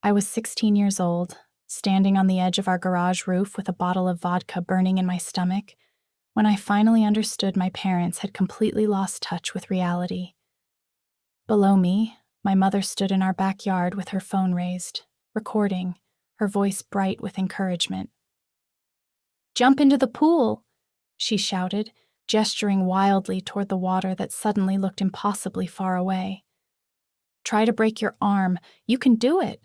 I was 16 years old, standing on the edge of our garage roof with a bottle of vodka burning in my stomach, when I finally understood my parents had completely lost touch with reality. Below me, my mother stood in our backyard with her phone raised, recording, her voice bright with encouragement. "Jump into the pool!" she shouted, gesturing wildly toward the water that suddenly looked impossibly far away. "Try to break your arm. You can do it.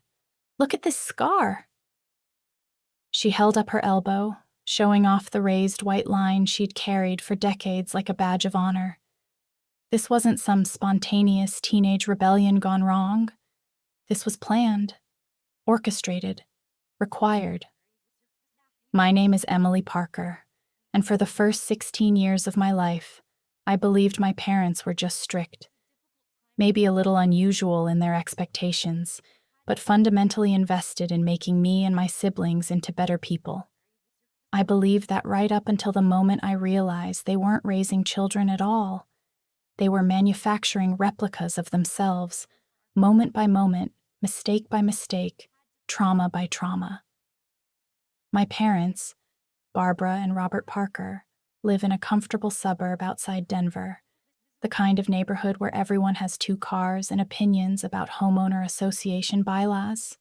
Look at this scar." She held up her elbow, showing off the raised white line she'd carried for decades like a badge of honor. This wasn't some spontaneous teenage rebellion gone wrong. This was planned, orchestrated, required. My name is Emily Parker, and for the first 16 years of my life, I believed my parents were just strict. Maybe a little unusual in their expectations, but fundamentally invested in making me and my siblings into better people. I believed that right up until the moment I realized they weren't raising children at all. They were manufacturing replicas of themselves, moment by moment, mistake by mistake, trauma by trauma. My parents, Barbara and Robert Parker, live in a comfortable suburb outside Denver, the kind of neighborhood where everyone has 2 cars and opinions about homeowner association bylaws.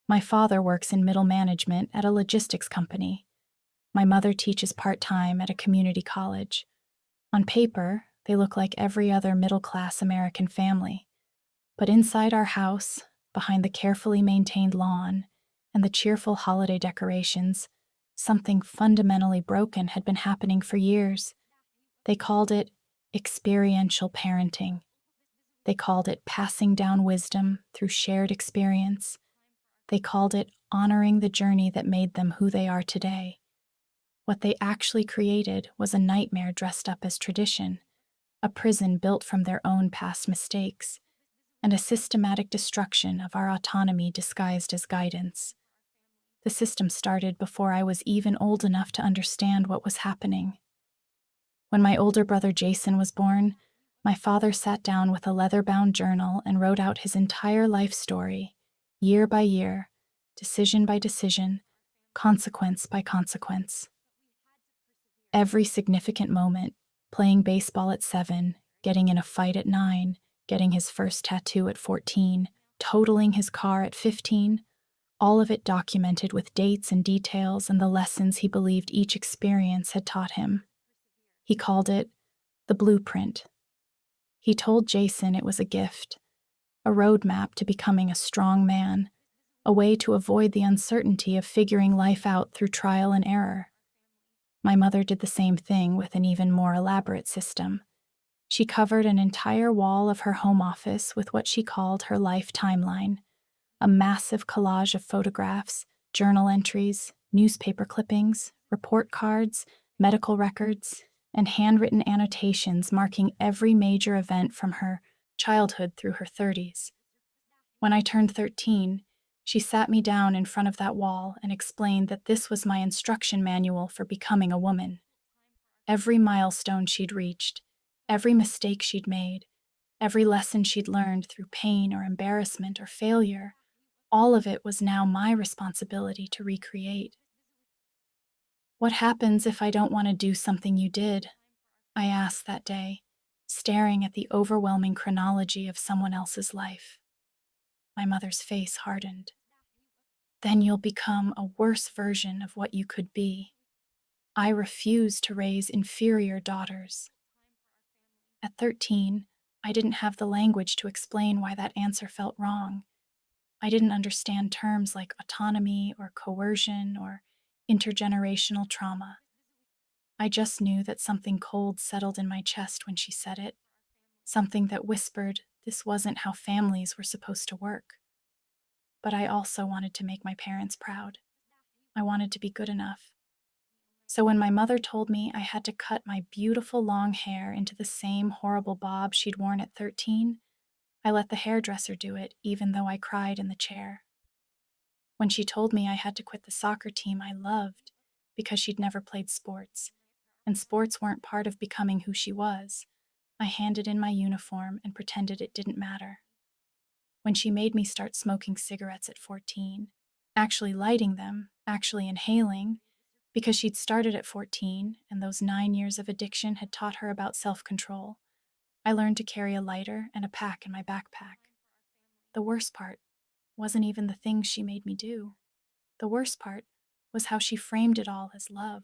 My father works in middle management at a logistics company. My mother teaches part-time at a community college. On paper, they look like every other middle-class American family. But inside our house, behind the carefully maintained lawn and the cheerful holiday decorations, something fundamentally broken had been happening for years. They called it experiential parenting. They called it passing down wisdom through shared experience. They called it honoring the journey that made them who they are today. What they actually created was a nightmare dressed up as tradition, a prison built from their own past mistakes, and a systematic destruction of our autonomy disguised as guidance. The system started before I was even old enough to understand what was happening. When my older brother Jason was born, my father sat down with a leather-bound journal and wrote out his entire life story, year by year, decision by decision, consequence by consequence. Every significant moment, playing baseball at 7, getting in a fight at 9, getting his first tattoo at 14, totaling his car at 15, all of it documented with dates and details and the lessons he believed each experience had taught him. He called it the blueprint. He told Jason it was a gift, a roadmap to becoming a strong man, a way to avoid the uncertainty of figuring life out through trial and error. My mother did the same thing with an even more elaborate system. She covered an entire wall of her home office with what she called her life timeline, a massive collage of photographs, journal entries, newspaper clippings, report cards, medical records, and handwritten annotations marking every major event from her childhood through her 30s. When I turned 13, she sat me down in front of that wall and explained that this was my instruction manual for becoming a woman. Every milestone she'd reached, every mistake she'd made, every lesson she'd learned through pain or embarrassment or failure, all of it was now my responsibility to recreate. "What happens if I don't want to do something you did?" I asked that day, staring at the overwhelming chronology of someone else's life. My mother's face hardened. "Then you'll become a worse version of what you could be. I refuse to raise inferior daughters." At 13, I didn't have the language to explain why that answer felt wrong. I didn't understand terms like autonomy or coercion or intergenerational trauma. I just knew that something cold settled in my chest when she said it, something that whispered this wasn't how families were supposed to work. But I also wanted to make my parents proud. I wanted to be good enough. So when my mother told me I had to cut my beautiful long hair into the same horrible bob she'd worn at 13, I let the hairdresser do it, even though I cried in the chair. When she told me I had to quit the soccer team I loved because she'd never played sports, and sports weren't part of becoming who she was, I handed in my uniform and pretended it didn't matter. when she made me start smoking cigarettes at 14, actually lighting them, actually inhaling, because she'd started at 14 and those 9 years of addiction had taught her about self-control. I learned to carry a lighter and a pack in my backpack. The worst part wasn't even the things she made me do. The worst part was how she framed it all as love,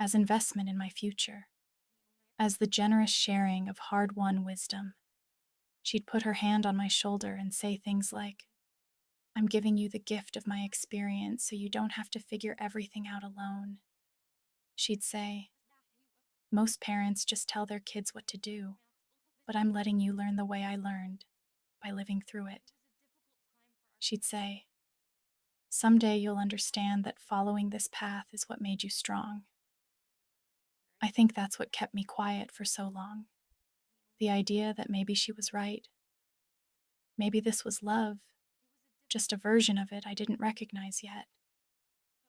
as investment in my future, as the generous sharing of hard-won wisdom. She'd put her hand on my shoulder and say things like, "I'm giving you the gift of my experience so you don't have to figure everything out alone." She'd say, "Most parents just tell their kids what to do, but I'm letting you learn the way I learned, by living through it." She'd say, "Someday you'll understand that following this path is what made you strong." I think that's what kept me quiet for so long. The idea that maybe she was right. Maybe this was love, just a version of it I didn't recognize yet.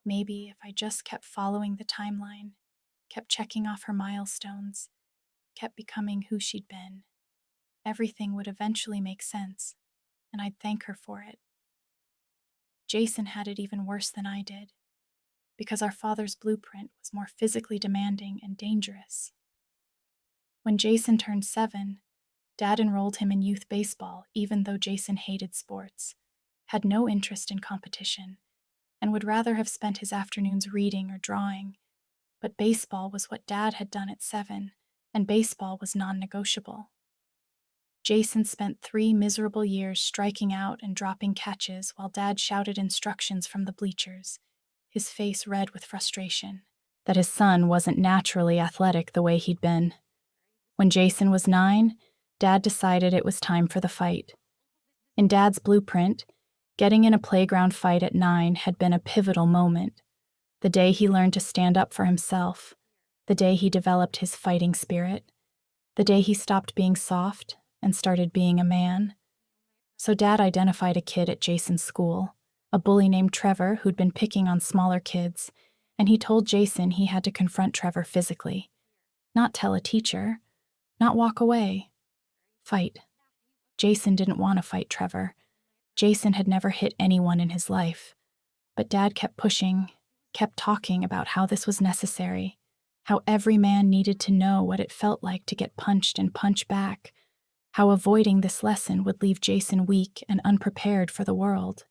Maybe if I just kept following the timeline, kept checking off her milestones, kept becoming who she'd been, everything would eventually make sense, and I'd thank her for it. Jason had it even worse than I did, because our father's blueprint was more physically demanding and dangerous. When Jason turned 7, Dad enrolled him in youth baseball, even though Jason hated sports, had no interest in competition, and would rather have spent his afternoons reading or drawing. But baseball was what Dad had done at 7, and baseball was non-negotiable. Jason spent 3 miserable years striking out and dropping catches while Dad shouted instructions from the bleachers, his face red with frustration that his son wasn't naturally athletic the way he'd been. When Jason was 9, Dad decided it was time for the fight. In Dad's blueprint, getting in a playground fight at 9 had been a pivotal moment. The day he learned to stand up for himself, the day he developed his fighting spirit, the day he stopped being soft and started being a man. So Dad identified a kid at Jason's school, a bully named Trevor who'd been picking on smaller kids, and he told Jason he had to confront Trevor physically. Not tell a teacher, not walk away. Fight. Jason didn't want to fight Trevor. Jason had never hit anyone in his life. But Dad kept pushing, kept talking about how this was necessary, how every man needed to know what it felt like to get punched and punch back, how avoiding this lesson would leave Jason weak and unprepared for the world.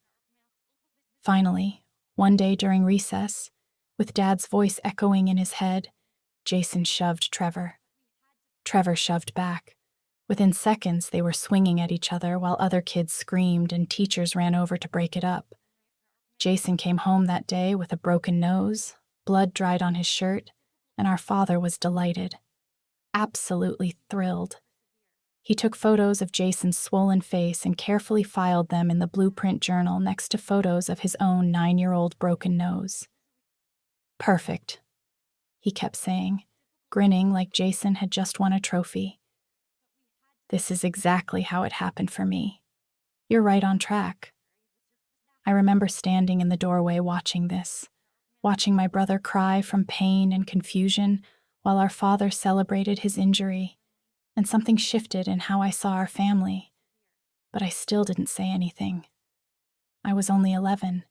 Finally, one day during recess, with Dad's voice echoing in his head, Jason shoved Trevor. Trevor shoved back. Within seconds, they were swinging at each other while other kids screamed and teachers ran over to break it up. Jason came home that day with a broken nose, blood dried on his shirt, and our father was delighted. Absolutely thrilled. He took photos of Jason's swollen face and carefully filed them in the blueprint journal next to photos of his own 9-year-old broken nose. "Perfect," he kept saying, grinning like Jason had just won a trophy. "This is exactly how it happened for me. You're right on track." I remember standing in the doorway watching this, watching my brother cry from pain and confusion while our father celebrated his injury, and something shifted in how I saw our family. But I still didn't say anything. I was only 11.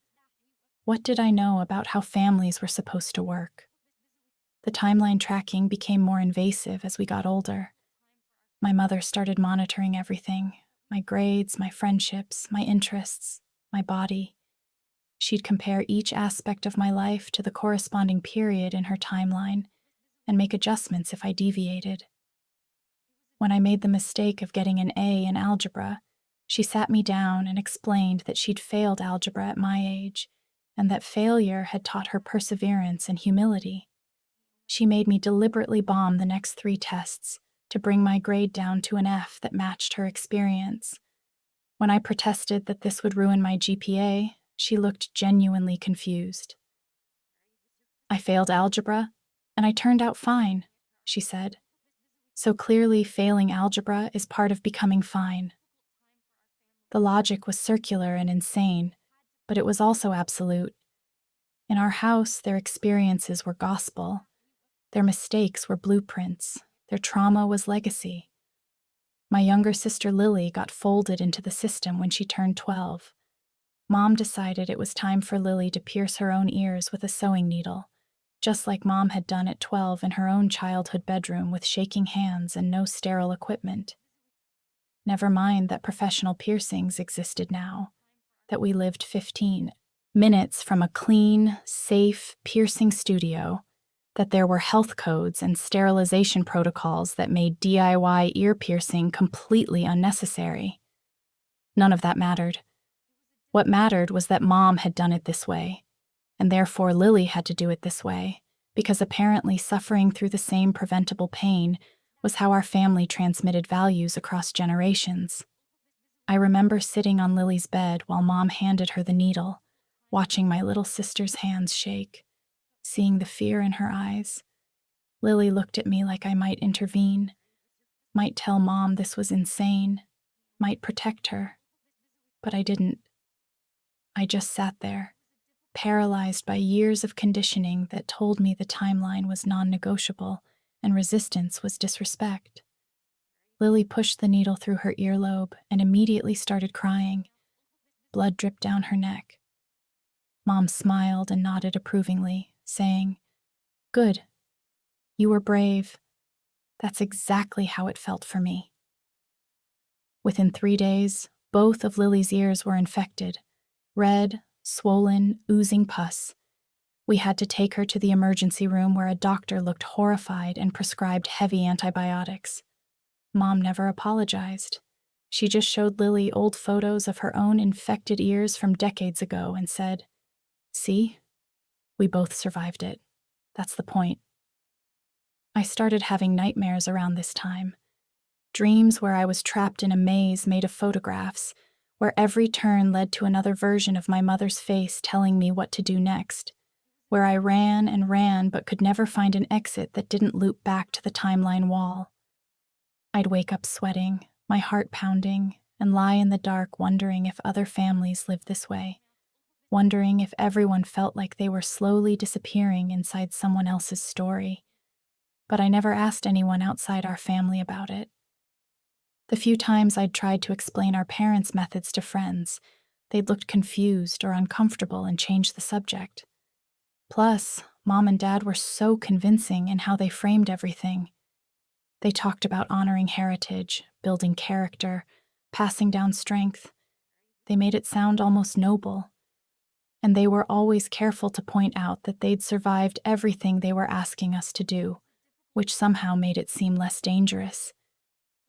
What did I know about how families were supposed to work? The timeline tracking became more invasive as we got older. My mother started monitoring everything, my grades, my friendships, my interests, my body. She'd compare each aspect of my life to the corresponding period in her timeline and make adjustments if I deviated. When I made the mistake of getting an A in algebra, she sat me down and explained that she'd failed algebra at my age and that failure had taught her perseverance and humility. She made me deliberately bomb the next 3 tests to bring my grade down to an F that matched her experience. When I protested that this would ruin my GPA, she looked genuinely confused. "I failed algebra, and I turned out fine," she said. "So clearly failing algebra is part of becoming fine." The logic was circular and insane, but it was also absolute. In our house, their experiences were gospel. Their mistakes were blueprints. Their trauma was legacy. My younger sister Lily got folded into the system when she turned 12. Mom decided it was time for Lily to pierce her own ears with a sewing needle, just like Mom had done at 12 in her own childhood bedroom with shaking hands and no sterile equipment. Never mind that professional piercings existed now, that we lived 15 minutes from a clean, safe piercing studio, that there were health codes and sterilization protocols that made DIY ear piercing completely unnecessary. None of that mattered. What mattered was that Mom had done it this way, and therefore Lily had to do it this way, because apparently suffering through the same preventable pain was how our family transmitted values across generations. I remember sitting on Lily's bed while Mom handed her the needle, watching my little sister's hands shake, seeing the fear in her eyes. Lily looked at me like I might intervene, might tell Mom this was insane, might protect her. But I didn't. I just sat there, paralyzed by years of conditioning that told me the timeline was non-negotiable and resistance was disrespect. Lily pushed the needle through her earlobe and immediately started crying. Blood dripped down her neck. Mom smiled and nodded approvingly, saying, "Good. You were brave. That's exactly how it felt for me." Within 3 days, both of Lily's ears were infected. Red, swollen, oozing pus. We had to take her to the emergency room where a doctor looked horrified and prescribed heavy antibiotics. Mom never apologized. She just showed Lily old photos of her own infected ears from decades ago and said, "See? We both survived it. That's the point." I started having nightmares around this time. Dreams where I was trapped in a maze made of photographs, where every turn led to another version of my mother's face telling me what to do next, where I ran and ran but could never find an exit that didn't loop back to the timeline wall. I'd wake up sweating, my heart pounding, and lie in the dark wondering if other families lived this way, wondering if everyone felt like they were slowly disappearing inside someone else's story. But I never asked anyone outside our family about it. The few times I'd tried to explain our parents' methods to friends, they'd looked confused or uncomfortable and changed the subject. Plus, Mom and Dad were so convincing in how they framed everything. They talked about honoring heritage, building character, passing down strength. They made it sound almost noble. And they were always careful to point out that they'd survived everything they were asking us to do, which somehow made it seem less dangerous.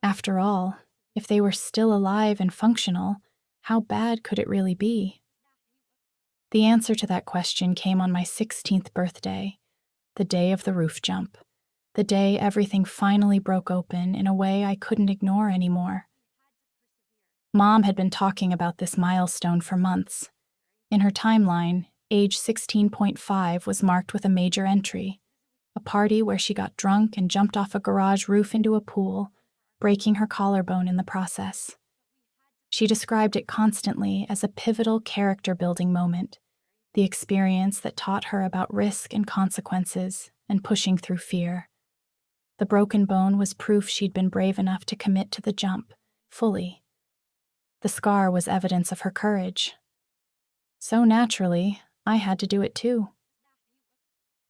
After all, if they were still alive and functional, how bad could it really be? The answer to that question came on my 16th birthday, the day of the roof jump, the day everything finally broke open in a way I couldn't ignore anymore. Mom had been talking about this milestone for months. In her timeline, age 16.5 was marked with a major entry, a party where she got drunk and jumped off a garage roof into a pool, breaking her collarbone in the process. She described it constantly as a pivotal character-building moment, the experience that taught her about risk and consequences and pushing through fear. The broken bone was proof she'd been brave enough to commit to the jump, fully. The scar was evidence of her courage. So naturally, I had to do it too.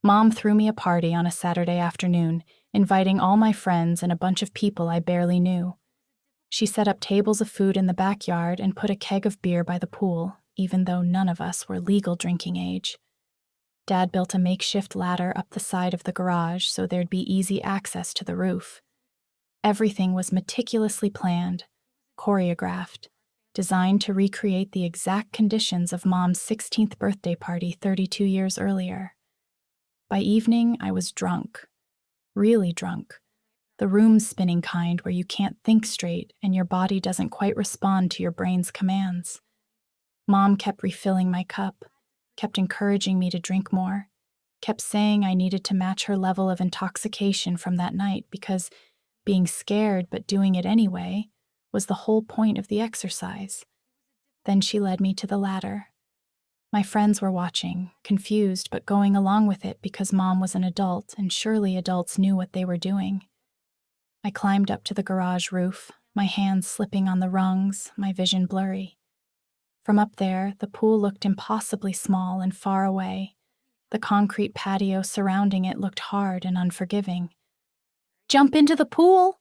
Mom threw me a party on a Saturday afternoon, inviting all my friends and a bunch of people I barely knew. She set up tables of food in the backyard and put a keg of beer by the pool, even though none of us were legal drinking age. Dad built a makeshift ladder up the side of the garage so there'd be easy access to the roof. Everything was meticulously planned, choreographed, designed to recreate the exact conditions of Mom's 16th birthday party 32 years earlier. By evening, I was drunk. Really drunk. The room-spinning kind where you can't think straight and your body doesn't quite respond to your brain's commands. Mom kept refilling my cup, kept encouraging me to drink more, kept saying I needed to match her level of intoxication from that night because being scared but doing it anyway was the whole point of the exercise. Then she led me to the ladder. My friends were watching, confused but going along with it because Mom was an adult and surely adults knew what they were doing. I climbed up to the garage roof, my hands slipping on the rungs, my vision blurry. From up there, the pool looked impossibly small and far away. The concrete patio surrounding it looked hard and unforgiving. "Jump into the pool!"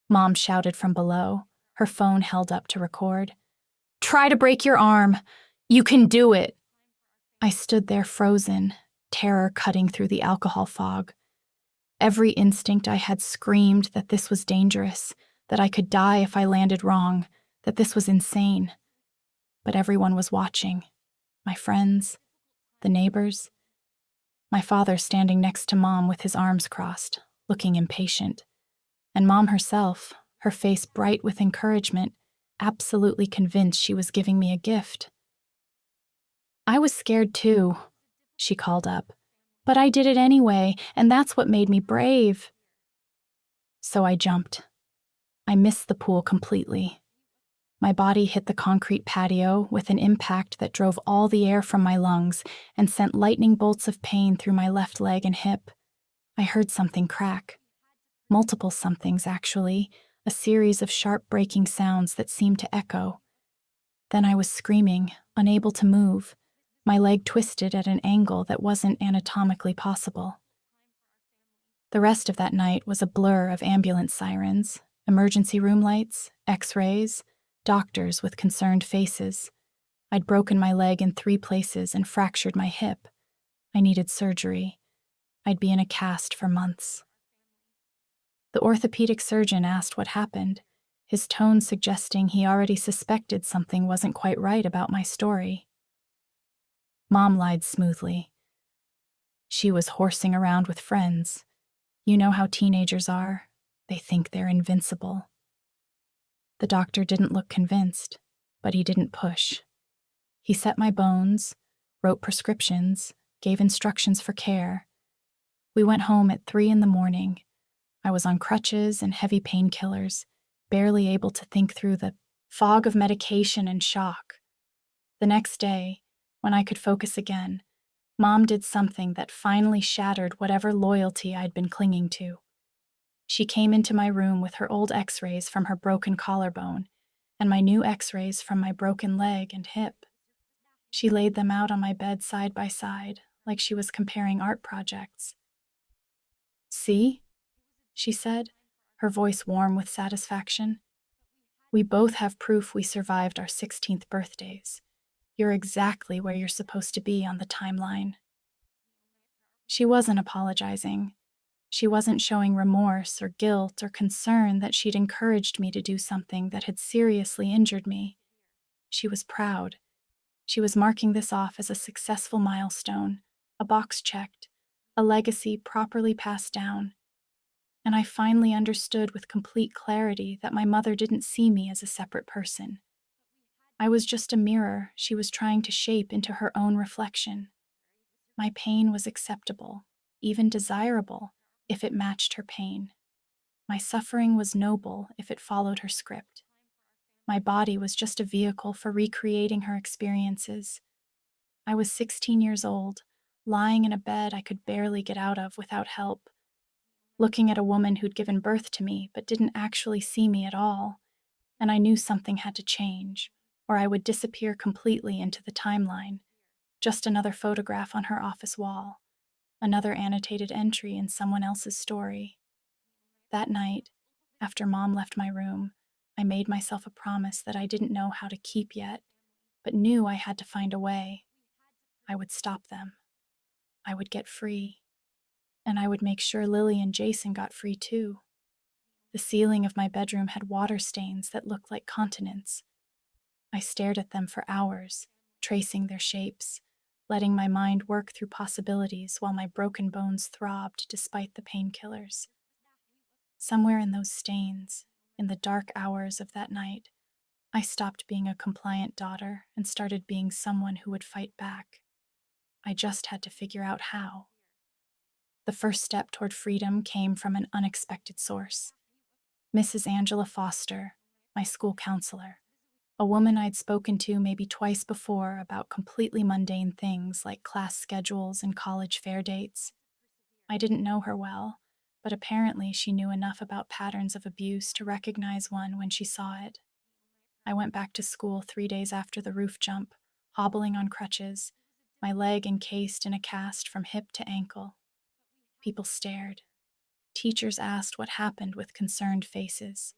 Mom shouted from below, her phone held up to record. "Try to break your arm. You can do it." I stood there frozen, terror cutting through the alcohol fog. Every instinct I had screamed that this was dangerous, that I could die if I landed wrong, that this was insane. But everyone was watching. My friends, the neighbors. My father standing next to Mom with his arms crossed, looking impatient. And Mom herself, her face bright with encouragement, absolutely convinced she was giving me a gift. "I was scared too," she called up. "But I did it anyway, and that's what made me brave." So I jumped. I missed the pool completely. My body hit the concrete patio with an impact that drove all the air from my lungs and sent lightning bolts of pain through my left leg and hip. I heard something crack. Multiple somethings, actually, a series of sharp breaking sounds that seemed to echo. Then I was screaming, unable to move, my leg twisted at an angle that wasn't anatomically possible. The rest of that night was a blur of ambulance sirens, emergency room lights, x-rays, doctors with concerned faces. I'd broken my leg in 3 places and fractured my hip. I needed surgery. I'd be in a cast for months. The orthopedic surgeon asked what happened, his tone suggesting he already suspected something wasn't quite right about my story. Mom lied smoothly. She was horsing around with friends. You know how teenagers are. They think they're invincible. The doctor didn't look convinced, but he didn't push. He set my bones, wrote prescriptions, gave instructions for care. We went home at 3 a.m. I was on crutches and heavy painkillers, barely able to think through the fog of medication and shock. The next day, when I could focus again, Mom did something that finally shattered whatever loyalty I'd been clinging to. She came into my room with her old x-rays from her broken collarbone and my new x-rays from my broken leg and hip. She laid them out on my bed side by side, like she was comparing art projects. "See?" she said, her voice warm with satisfaction. "We both have proof we survived our 16th birthdays. You're exactly where you're supposed to be on the timeline." She wasn't apologizing. She wasn't showing remorse or guilt or concern that she'd encouraged me to do something that had seriously injured me. She was proud. She was marking this off as a successful milestone, a box checked, a legacy properly passed down. And I finally understood with complete clarity that my mother didn't see me as a separate person. I was just a mirror she was trying to shape into her own reflection. My pain was acceptable, even desirable, if it matched her pain. My suffering was noble if it followed her script. My body was just a vehicle for recreating her experiences. I was 16 years old, lying in a bed I could barely get out of without help, looking at a woman who'd given birth to me but didn't actually see me at all, and I knew something had to change, or I would disappear completely into the timeline. Just another photograph on her office wall, another annotated entry in someone else's story. That night, after Mom left my room, I made myself a promise that I didn't know how to keep yet, but knew I had to find a way. I would stop them. I would get free. And I would make sure Lily and Jason got free too. The ceiling of my bedroom had water stains that looked like continents. I stared at them for hours, tracing their shapes, letting my mind work through possibilities while my broken bones throbbed despite the painkillers. Somewhere in those stains, in the dark hours of that night, I stopped being a compliant daughter and started being someone who would fight back. I just had to figure out how. The first step toward freedom came from an unexpected source. Mrs. Angela Foster, my school counselor, a woman I'd spoken to maybe twice before about completely mundane things like class schedules and college fair dates. I didn't know her well, but apparently she knew enough about patterns of abuse to recognize one when she saw it. I went back to school 3 days after the roof jump, hobbling on crutches, my leg encased in a cast from hip to ankle. People stared. Teachers asked what happened with concerned faces.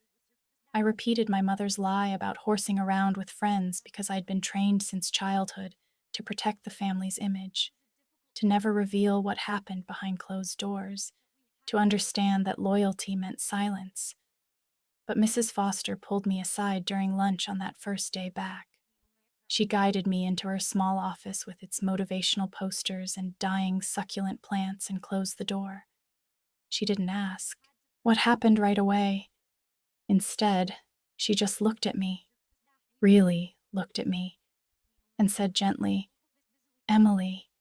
I repeated my mother's lie about horsing around with friends because I'd been trained since childhood to protect the family's image, to never reveal what happened behind closed doors, to understand that loyalty meant silence. But Mrs. Foster pulled me aside during lunch on that first day back. She guided me into her small office with its motivational posters and dying succulent plants and closed the door. She didn't ask what happened right away. Instead, she just looked at me, really looked at me, and said gently, "Emily,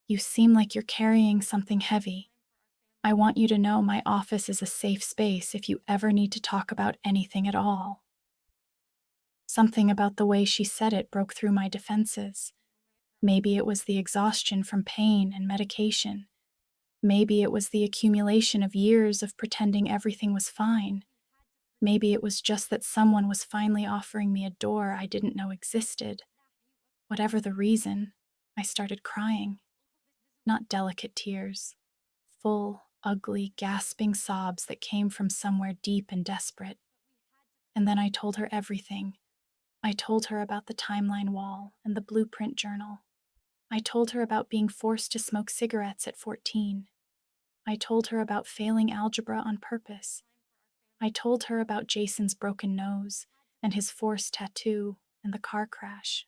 you seem like you're carrying something heavy. I want you to know my office is a safe space if you ever need to talk about anything at all." Something about the way she said it broke through my defenses. Maybe it was the exhaustion from pain and medication. Maybe it was the accumulation of years of pretending everything was fine. Maybe it was just that someone was finally offering me a door I didn't know existed. Whatever the reason, I started crying. Not delicate tears. Full, ugly, gasping sobs that came from somewhere deep and desperate. And then I told her everything. I told her about the timeline wall and the blueprint journal. I told her about being forced to smoke cigarettes at 14. I told her about failing algebra on purpose. I told her about Jason's broken nose and his forced tattoo and the car crash.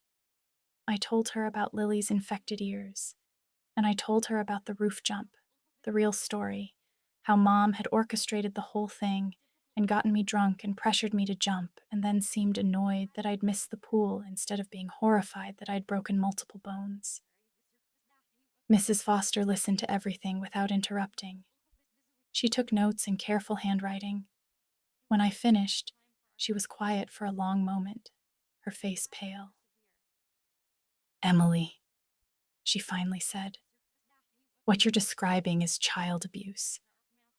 I told her about Lily's infected ears. And I told her about the roof jump, the real story, how Mom had orchestrated the whole thing and gotten me drunk and pressured me to jump and then seemed annoyed that I'd missed the pool instead of being horrified that I'd broken multiple bones. Mrs. Foster listened to everything without interrupting. She took notes in careful handwriting. When I finished, she was quiet for a long moment, her face pale. "Emily," she finally said, "what you're describing is child abuse.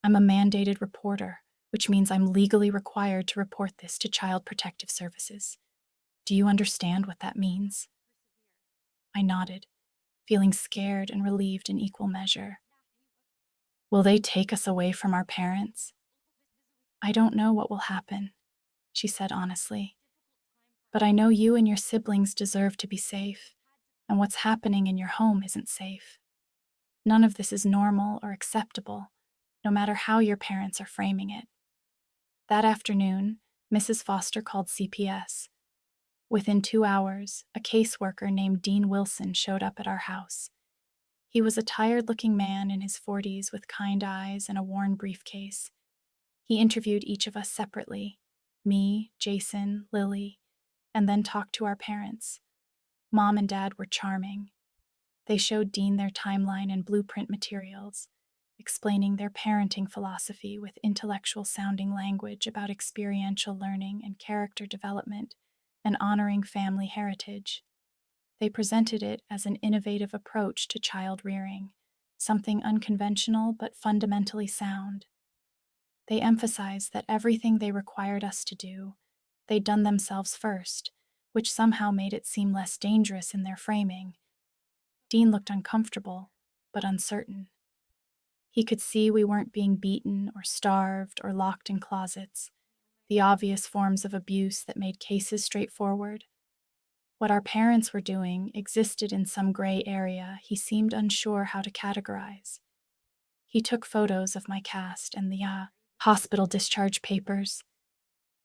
I'm a mandated reporter, which means I'm legally required to report this to Child Protective Services. Do you understand what that means?" I nodded, feeling scared and relieved in equal measure. "Will they take us away from our parents?" "I don't know what will happen," she said honestly. "But I know you and your siblings deserve to be safe, and what's happening in your home isn't safe. None of this is normal or acceptable, no matter how your parents are framing it." That afternoon, Mrs. Foster called CPS. Within 2 hours, a caseworker named Dean Wilson showed up at our house. He was a tired-looking man in his 40s with kind eyes and a worn briefcase. He interviewed each of us separately, me, Jason, Lily, and then talked to our parents. Mom and Dad were charming. They showed Dean their timeline and blueprint materials, explaining their parenting philosophy with intellectual-sounding language about experiential learning and character development, and honoring family heritage. They presented it as an innovative approach to child rearing, something unconventional but fundamentally sound. They emphasized that everything they required us to do, they'd done themselves first, which somehow made it seem less dangerous in their framing. Dean looked uncomfortable, but uncertain. He could see we weren't being beaten or starved or locked in closets, the obvious forms of abuse that made cases straightforward. What our parents were doing existed in some gray area he seemed unsure how to categorize. He took photos of my cast and the hospital discharge papers.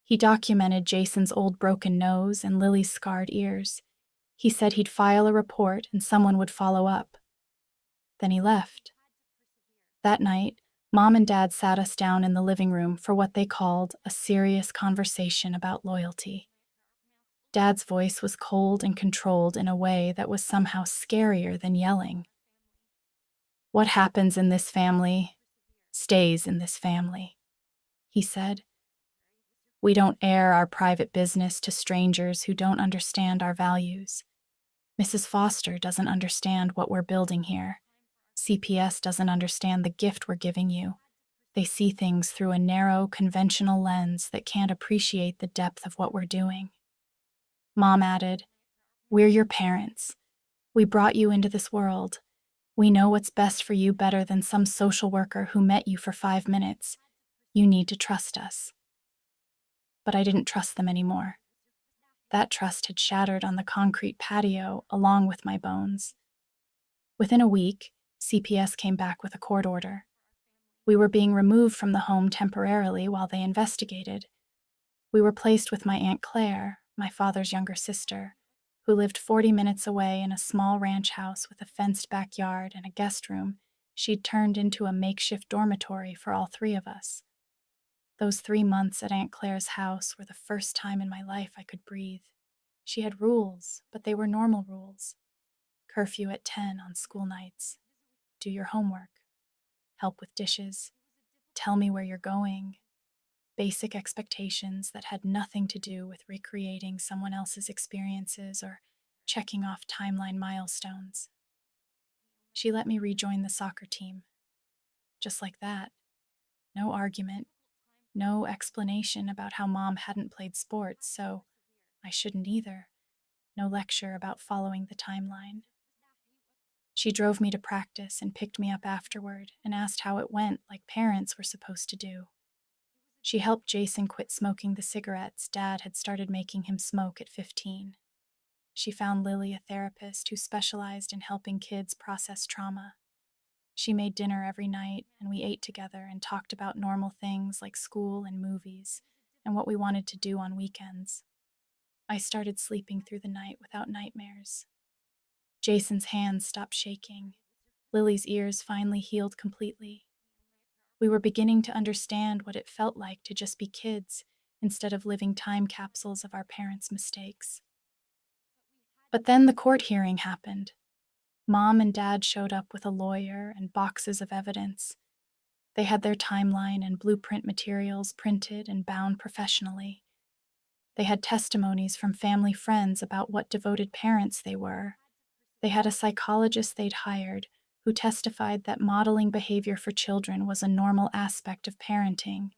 He documented Jason's old broken nose and Lily's scarred ears. He said he'd file a report and someone would follow up. Then he left. That night, Mom and Dad sat us down in the living room for what they called a serious conversation about loyalty. Dad's voice was cold and controlled in a way that was somehow scarier than yelling. "What happens in this family stays in this family," he said. "We don't air our private business to strangers who don't understand our values. Mrs. Foster doesn't understand what we're building here. CPS doesn't understand the gift we're giving you. They see things through a narrow, conventional lens that can't appreciate the depth of what we're doing. Mom added, "We're your parents. We brought you into this world. We know what's best for you better than some social worker who met you for 5 minutes. You need to trust us." But I didn't trust them anymore. That trust had shattered on the concrete patio along with my bones. Within a week, CPS came back with a court order. We were being removed from the home temporarily while they investigated. We were placed with my Aunt Claire, my father's younger sister, who lived 40 minutes away in a small ranch house with a fenced backyard and a guest room she'd turned into a makeshift dormitory for all three of us. Those 3 months at Aunt Claire's house were the first time in my life I could breathe. She had rules, but they were normal rules. Curfew at 10 on school nights. Do your homework. Help with dishes. Tell me where you're going. Basic expectations that had nothing to do with recreating someone else's experiences or checking off timeline milestones. She let me rejoin the soccer team. Just like that. No argument. No explanation about how Mom hadn't played sports, so I shouldn't either. No lecture about following the timeline. She drove me to practice and picked me up afterward and asked how it went, like parents were supposed to do. She helped Jason quit smoking the cigarettes Dad had started making him smoke at 15. She found Lily a therapist who specialized in helping kids process trauma. She made dinner every night, and we ate together and talked about normal things like school and movies, and what we wanted to do on weekends. I started sleeping through the night without nightmares. Jason's hands stopped shaking. Lily's ears finally healed completely. We were beginning to understand what it felt like to just be kids instead of living time capsules of our parents' mistakes. But then the court hearing happened. Mom and Dad showed up with a lawyer and boxes of evidence. They had their timeline and blueprint materials printed and bound professionally. They had testimonies from family friends about what devoted parents they were. They had a psychologist they'd hired who testified that modeling behavior for children was a normal aspect of parenting,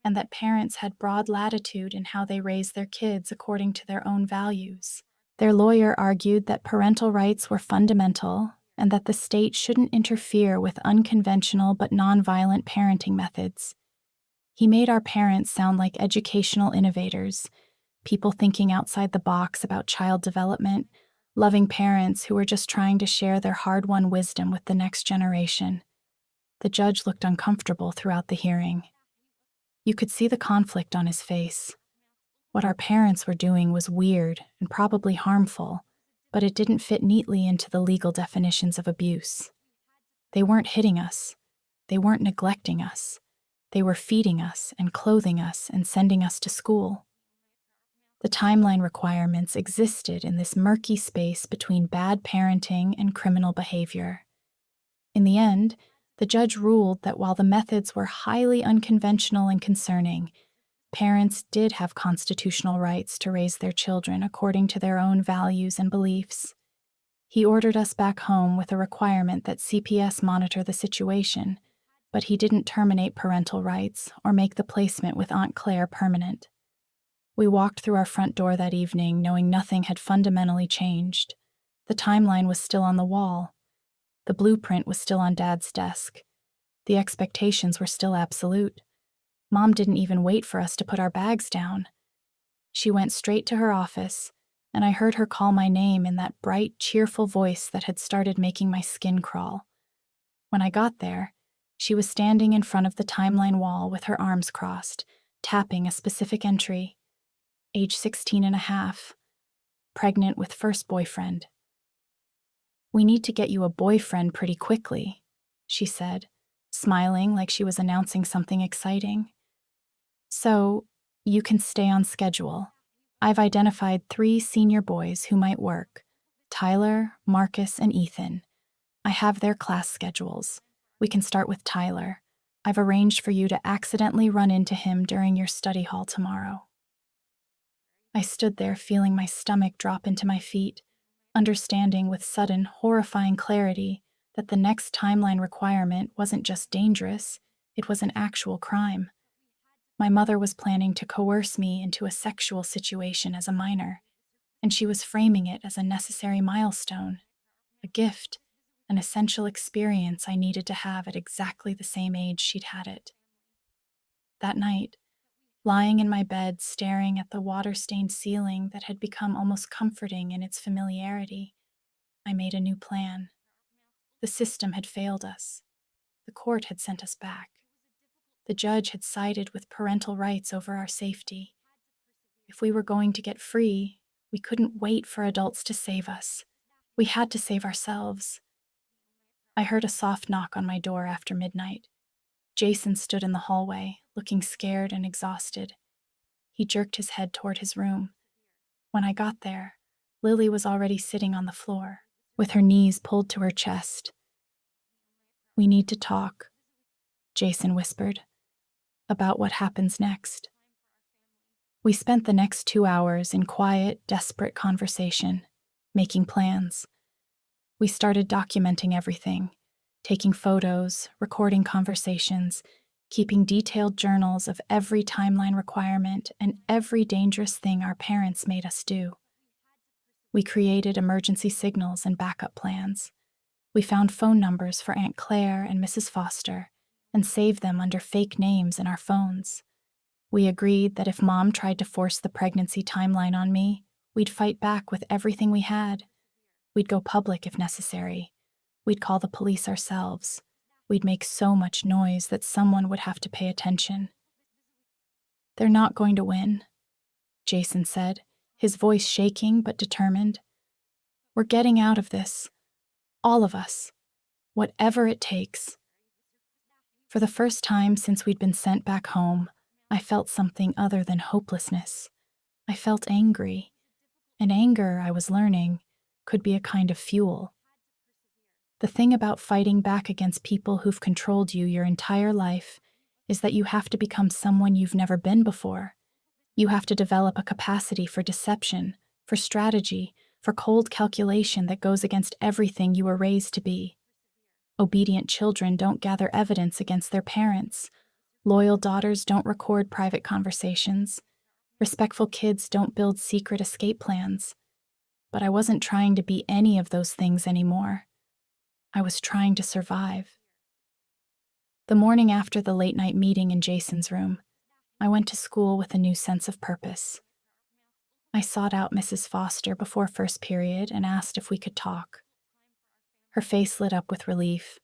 and that parents had broad latitude in how they raised their kids according to their own values. Their lawyer argued that parental rights were fundamental and that the state shouldn't interfere with unconventional but nonviolent parenting methods. He made our parents sound like educational innovators, people thinking outside the box about child development, loving parents who were just trying to share their hard-won wisdom with the next generation. The judge looked uncomfortable throughout the hearing. You could see the conflict on his face. What our parents were doing was weird and probably harmful, but it didn't fit neatly into the legal definitions of abuse. They weren't hitting us. They weren't neglecting us. They were feeding us and clothing us and sending us to school. The timeline requirements existed in this murky space between bad parenting and criminal behavior. In the end, the judge ruled that while the methods were highly unconventional and concerning, parents did have constitutional rights to raise their children according to their own values and beliefs. He ordered us back home with a requirement that CPS monitor the situation, but he didn't terminate parental rights or make the placement with Aunt Claire permanent. We walked through our front door that evening knowing nothing had fundamentally changed. The timeline was still on the wall. The blueprint was still on Dad's desk. The expectations were still absolute. Mom didn't even wait for us to put our bags down. She went straight to her office, and I heard her call my name in that bright, cheerful voice that had started making my skin crawl. When I got there, she was standing in front of the timeline wall with her arms crossed, tapping a specific entry. Age 16 and a half, pregnant with first boyfriend. "We need to get you a boyfriend pretty quickly," she said, smiling like she was announcing something exciting. "So, you can stay on schedule. I've identified 3 senior boys who might work: Tyler, Marcus, and Ethan. I have their class schedules. We can start with Tyler. I've arranged for you to accidentally run into him during your study hall tomorrow." I stood there feeling my stomach drop into my feet, understanding with sudden, horrifying clarity that the next timeline requirement wasn't just dangerous, It was an actual crime. My mother was planning to coerce me into a sexual situation as a minor, and she was framing it as a necessary milestone, a gift, an essential experience I needed to have at exactly the same age she'd had it. That night, lying in my bed staring at the water-stained ceiling that had become almost comforting in its familiarity, I made a new plan. The system had failed us. The court had sent us back. The judge had sided with parental rights over our safety. If we were going to get free, we couldn't wait for adults to save us. We had to save ourselves. I heard a soft knock on my door after midnight. Jason stood in the hallway, looking scared and exhausted. He jerked his head toward his room. When I got there, Lily was already sitting on the floor, with her knees pulled to her chest. "We need to talk," Jason whispered, "about what happens next." We spent the next 2 hours in quiet, desperate conversation, making plans. We started documenting everything, taking photos, recording conversations, keeping detailed journals of every timeline requirement and every dangerous thing our parents made us do. We created emergency signals and backup plans. We found phone numbers for Aunt Claire and Mrs. Foster and saved them under fake names in our phones. We agreed that if Mom tried to force the pregnancy timeline on me, we'd fight back with everything we had. We'd go public if necessary. We'd call the police ourselves. We'd make so much noise that someone would have to pay attention. "They're not going to win," Jason said, his voice shaking but determined. "We're getting out of this. All of us. Whatever it takes." For the first time since we'd been sent back home, I felt something other than hopelessness. I felt angry. And anger, I was learning, could be a kind of fuel. The thing about fighting back against people who've controlled you your entire life is that you have to become someone you've never been before. You have to develop a capacity for deception, for strategy, for cold calculation that goes against everything you were raised to be. Obedient children don't gather evidence against their parents. Loyal daughters don't record private conversations. Respectful kids don't build secret escape plans. But I wasn't trying to be any of those things anymore. I was trying to survive. The morning after the late-night meeting in Jason's room, I went to school with a new sense of purpose. I sought out Mrs. Foster before first period and asked if we could talk. Her face lit up with relief.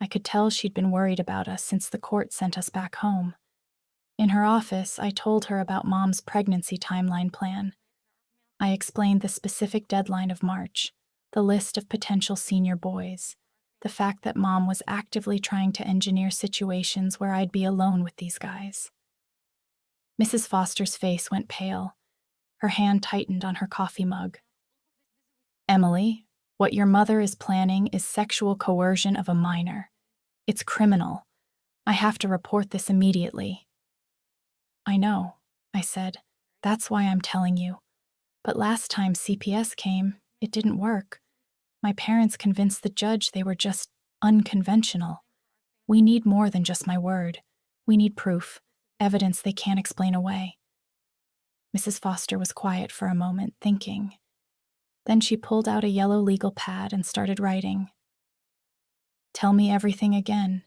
I could tell she'd been worried about us since the court sent us back home. In her office, I told her about Mom's pregnancy timeline plan. I explained the specific deadline of March, the list of potential senior boys, the fact that Mom was actively trying to engineer situations where I'd be alone with these guys. Mrs. Foster's face went pale. Her hand tightened on her coffee mug. "Emily, what your mother is planning is sexual coercion of a minor. It's criminal. I have to report this immediately." "I know," I said. "That's why I'm telling you. But last time CPS came, it didn't work. My parents convinced the judge they were just unconventional. We need more than just my word. We need proof, evidence they can't explain away." Mrs. Foster was quiet for a moment, thinking. Then she pulled out a yellow legal pad and started writing. "Tell me everything again.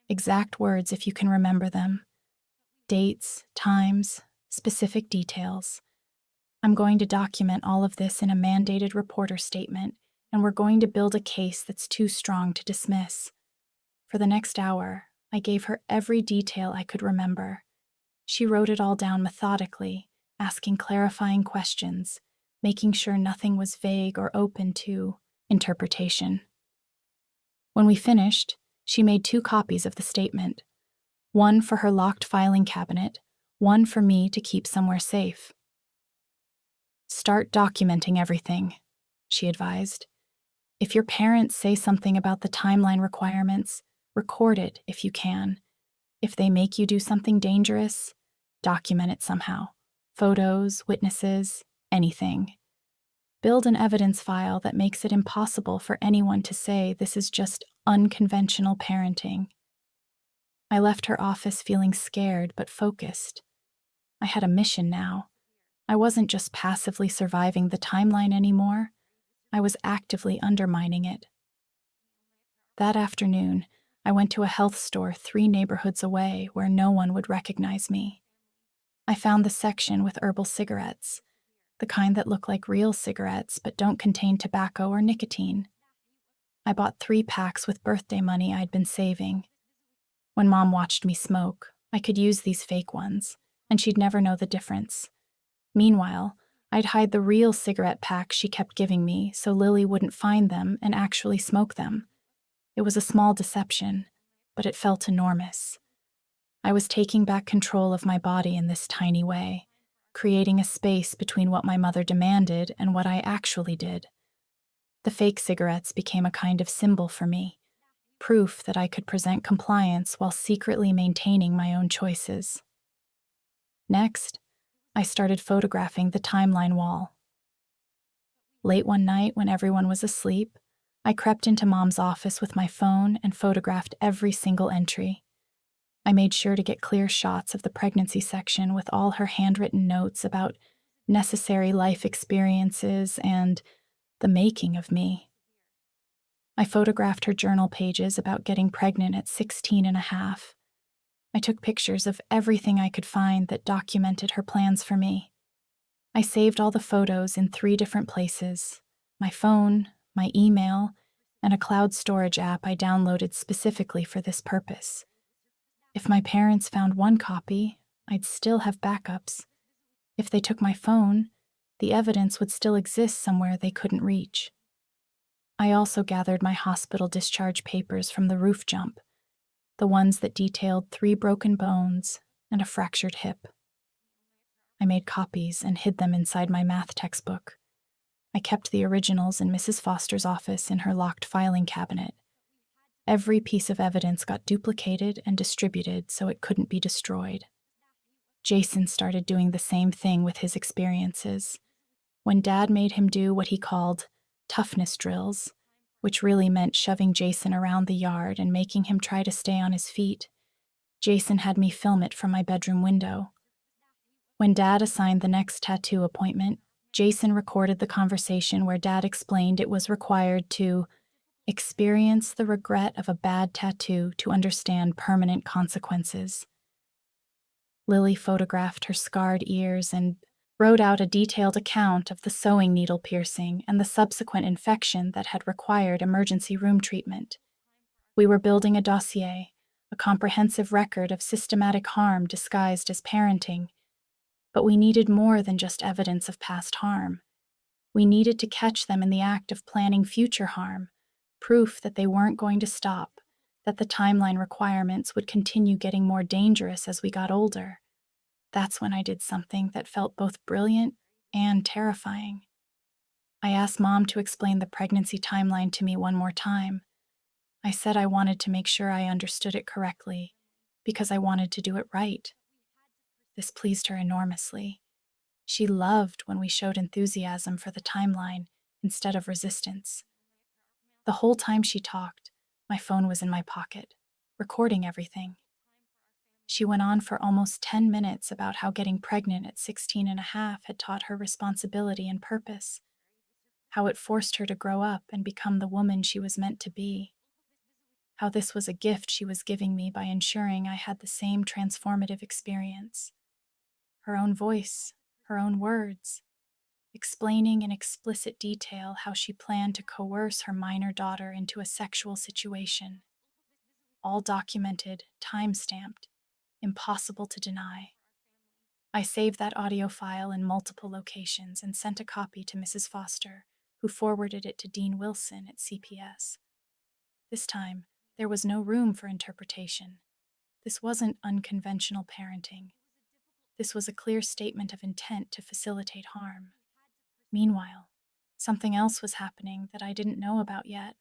Exact words if you can remember them. Dates, times, specific details. I'm going to document all of this in a mandated reporter statement, and we're going to build a case that's too strong to dismiss." For the next hour, I gave her every detail I could remember. She wrote it all down methodically, asking clarifying questions, making sure nothing was vague or open to interpretation. When we finished, she made 2 copies of the statement, one for her locked filing cabinet, one for me to keep somewhere safe. "Start documenting everything," she advised. "If your parents say something about the timeline requirements, record it if you can. If they make you do something dangerous, document it somehow. Photos, witnesses, anything. Build an evidence file that makes it impossible for anyone to say this is just unconventional parenting." I left her office feeling scared but focused. I had a mission now. I wasn't just passively surviving the timeline anymore, I was actively undermining it. That afternoon, I went to a health store 3 neighborhoods away where no one would recognize me. I found the section with herbal cigarettes, the kind that look like real cigarettes but don't contain tobacco or nicotine. I bought 3 packs with birthday money I'd been saving. When Mom watched me smoke, I could use these fake ones, and she'd never know the difference. Meanwhile, I'd hide the real cigarette packs she kept giving me so Lily wouldn't find them and actually smoke them. It was a small deception, but it felt enormous. I was taking back control of my body in this tiny way, creating a space between what my mother demanded and what I actually did. The fake cigarettes became a kind of symbol for me, proof that I could present compliance while secretly maintaining my own choices. Next, I started photographing the timeline wall. Late one night, when everyone was asleep, I crept into Mom's office with my phone and photographed every single entry. I made sure to get clear shots of the pregnancy section with all her handwritten notes about necessary life experiences and the making of me. I photographed her journal pages about getting pregnant at 16 and a half. I took pictures of everything I could find that documented her plans for me. I saved all the photos in 3 different places: my phone, my email, and a cloud storage app I downloaded specifically for this purpose. If my parents found one copy, I'd still have backups. If they took my phone, the evidence would still exist somewhere they couldn't reach. I also gathered my hospital discharge papers from the roof jump, the ones that detailed 3 broken bones and a fractured hip. I made copies and hid them inside my math textbook. I kept the originals in Mrs. Foster's office in her locked filing cabinet. Every piece of evidence got duplicated and distributed so it couldn't be destroyed. Jason started doing the same thing with his experiences. When Dad made him do what he called toughness drills, which really meant shoving Jason around the yard and making him try to stay on his feet, Jason had me film it from my bedroom window. When Dad assigned the next tattoo appointment, Jason recorded the conversation where Dad explained it was required to experience the regret of a bad tattoo to understand permanent consequences. Lily photographed her scarred ears and wrote out a detailed account of the sewing needle piercing and the subsequent infection that had required emergency room treatment. We were building a dossier, a comprehensive record of systematic harm disguised as parenting. But we needed more than just evidence of past harm. We needed to catch them in the act of planning future harm, proof that they weren't going to stop, that the timeline requirements would continue getting more dangerous as we got older. That's when I did something that felt both brilliant and terrifying. I asked Mom to explain the pregnancy timeline to me one more time. I said I wanted to make sure I understood it correctly, because I wanted to do it right. This pleased her enormously. She loved when we showed enthusiasm for the timeline instead of resistance. The whole time she talked, my phone was in my pocket, recording everything. She went on for almost 10 minutes about how getting pregnant at 16 and a half had taught her responsibility and purpose, how it forced her to grow up and become the woman she was meant to be, how this was a gift she was giving me by ensuring I had the same transformative experience. Her own voice, her own words, explaining in explicit detail how she planned to coerce her minor daughter into a sexual situation. All documented, time-stamped, impossible to deny. I saved that audio file in multiple locations and sent a copy to Mrs. Foster, who forwarded it to Dean Wilson at CPS. This time, there was no room for interpretation. This wasn't unconventional parenting. This was a clear statement of intent to facilitate harm. Meanwhile, something else was happening that I didn't know about yet.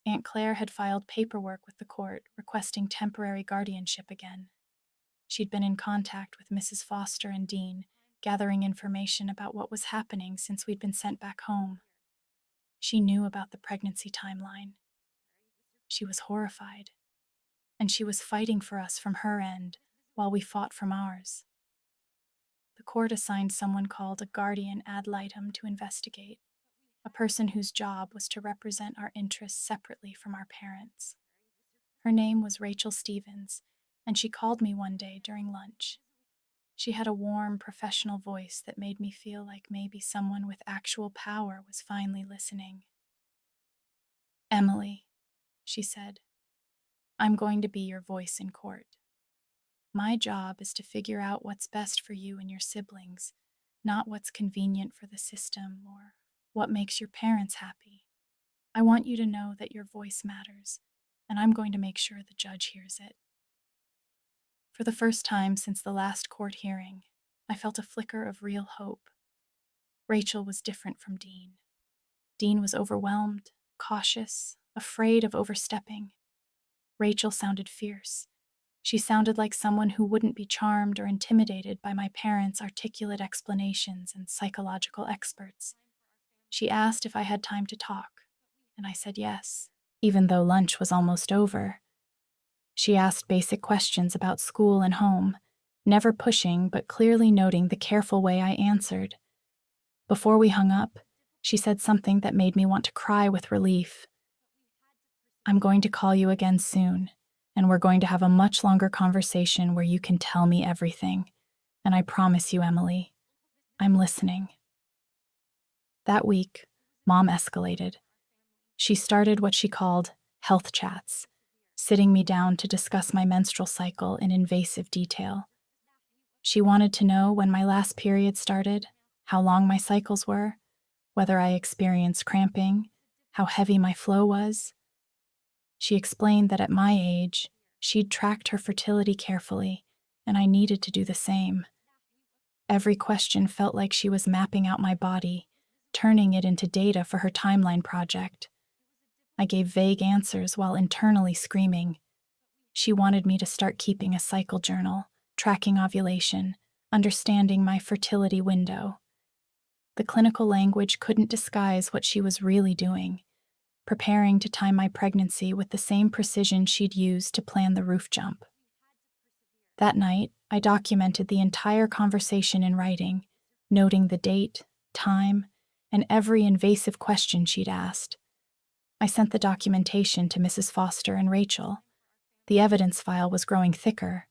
Aunt Claire had filed paperwork with the court requesting temporary guardianship again. She'd been in contact with Mrs. Foster and Dean, gathering information about what was happening since we'd been sent back home. She knew about the pregnancy timeline. She was horrified. and she was fighting for us from her end while we fought from ours. The court assigned someone called a guardian ad litem to investigate, a person whose job was to represent our interests separately from our parents. Her name was Rachel Stevens, and she called me one day during lunch. She had a warm, professional voice that made me feel like maybe someone with actual power was finally listening. "Emily," she said, "I'm going to be your voice in court. My job is to figure out what's best for you and your siblings, not what's convenient for the system or what makes your parents happy. I want you to know that your voice matters, and I'm going to make sure the judge hears it." For the first time since the last court hearing, I felt a flicker of real hope. Rachel was different from Dean. Dean was overwhelmed, cautious, afraid of overstepping. Rachel sounded fierce. She sounded like someone who wouldn't be charmed or intimidated by my parents' articulate explanations and psychological experts. She asked if I had time to talk, and I said yes, even though lunch was almost over. She asked basic questions about school and home, never pushing but clearly noting the careful way I answered. Before we hung up, she said something that made me want to cry with relief. "I'm going to call you again soon, and we're going to have a much longer conversation where you can tell me everything. And I promise you, Emily, I'm listening." That week, Mom escalated. She started what she called health chats, sitting me down to discuss my menstrual cycle in invasive detail. She wanted to know when my last period started, how long my cycles were, whether I experienced cramping, how heavy my flow was. She explained that at my age, she'd tracked her fertility carefully, and I needed to do the same. Every question felt like she was mapping out my body, turning it into data for her timeline project. I gave vague answers while internally screaming. She wanted me to start keeping a cycle journal, tracking ovulation, understanding my fertility window. The clinical language couldn't disguise what she was really doing, preparing to time my pregnancy with the same precision she'd used to plan the roof jump. That night, I documented the entire conversation in writing, noting the date, time, and every invasive question she'd asked. I sent the documentation to Mrs. Foster and Rachel. The evidence file was growing thicker.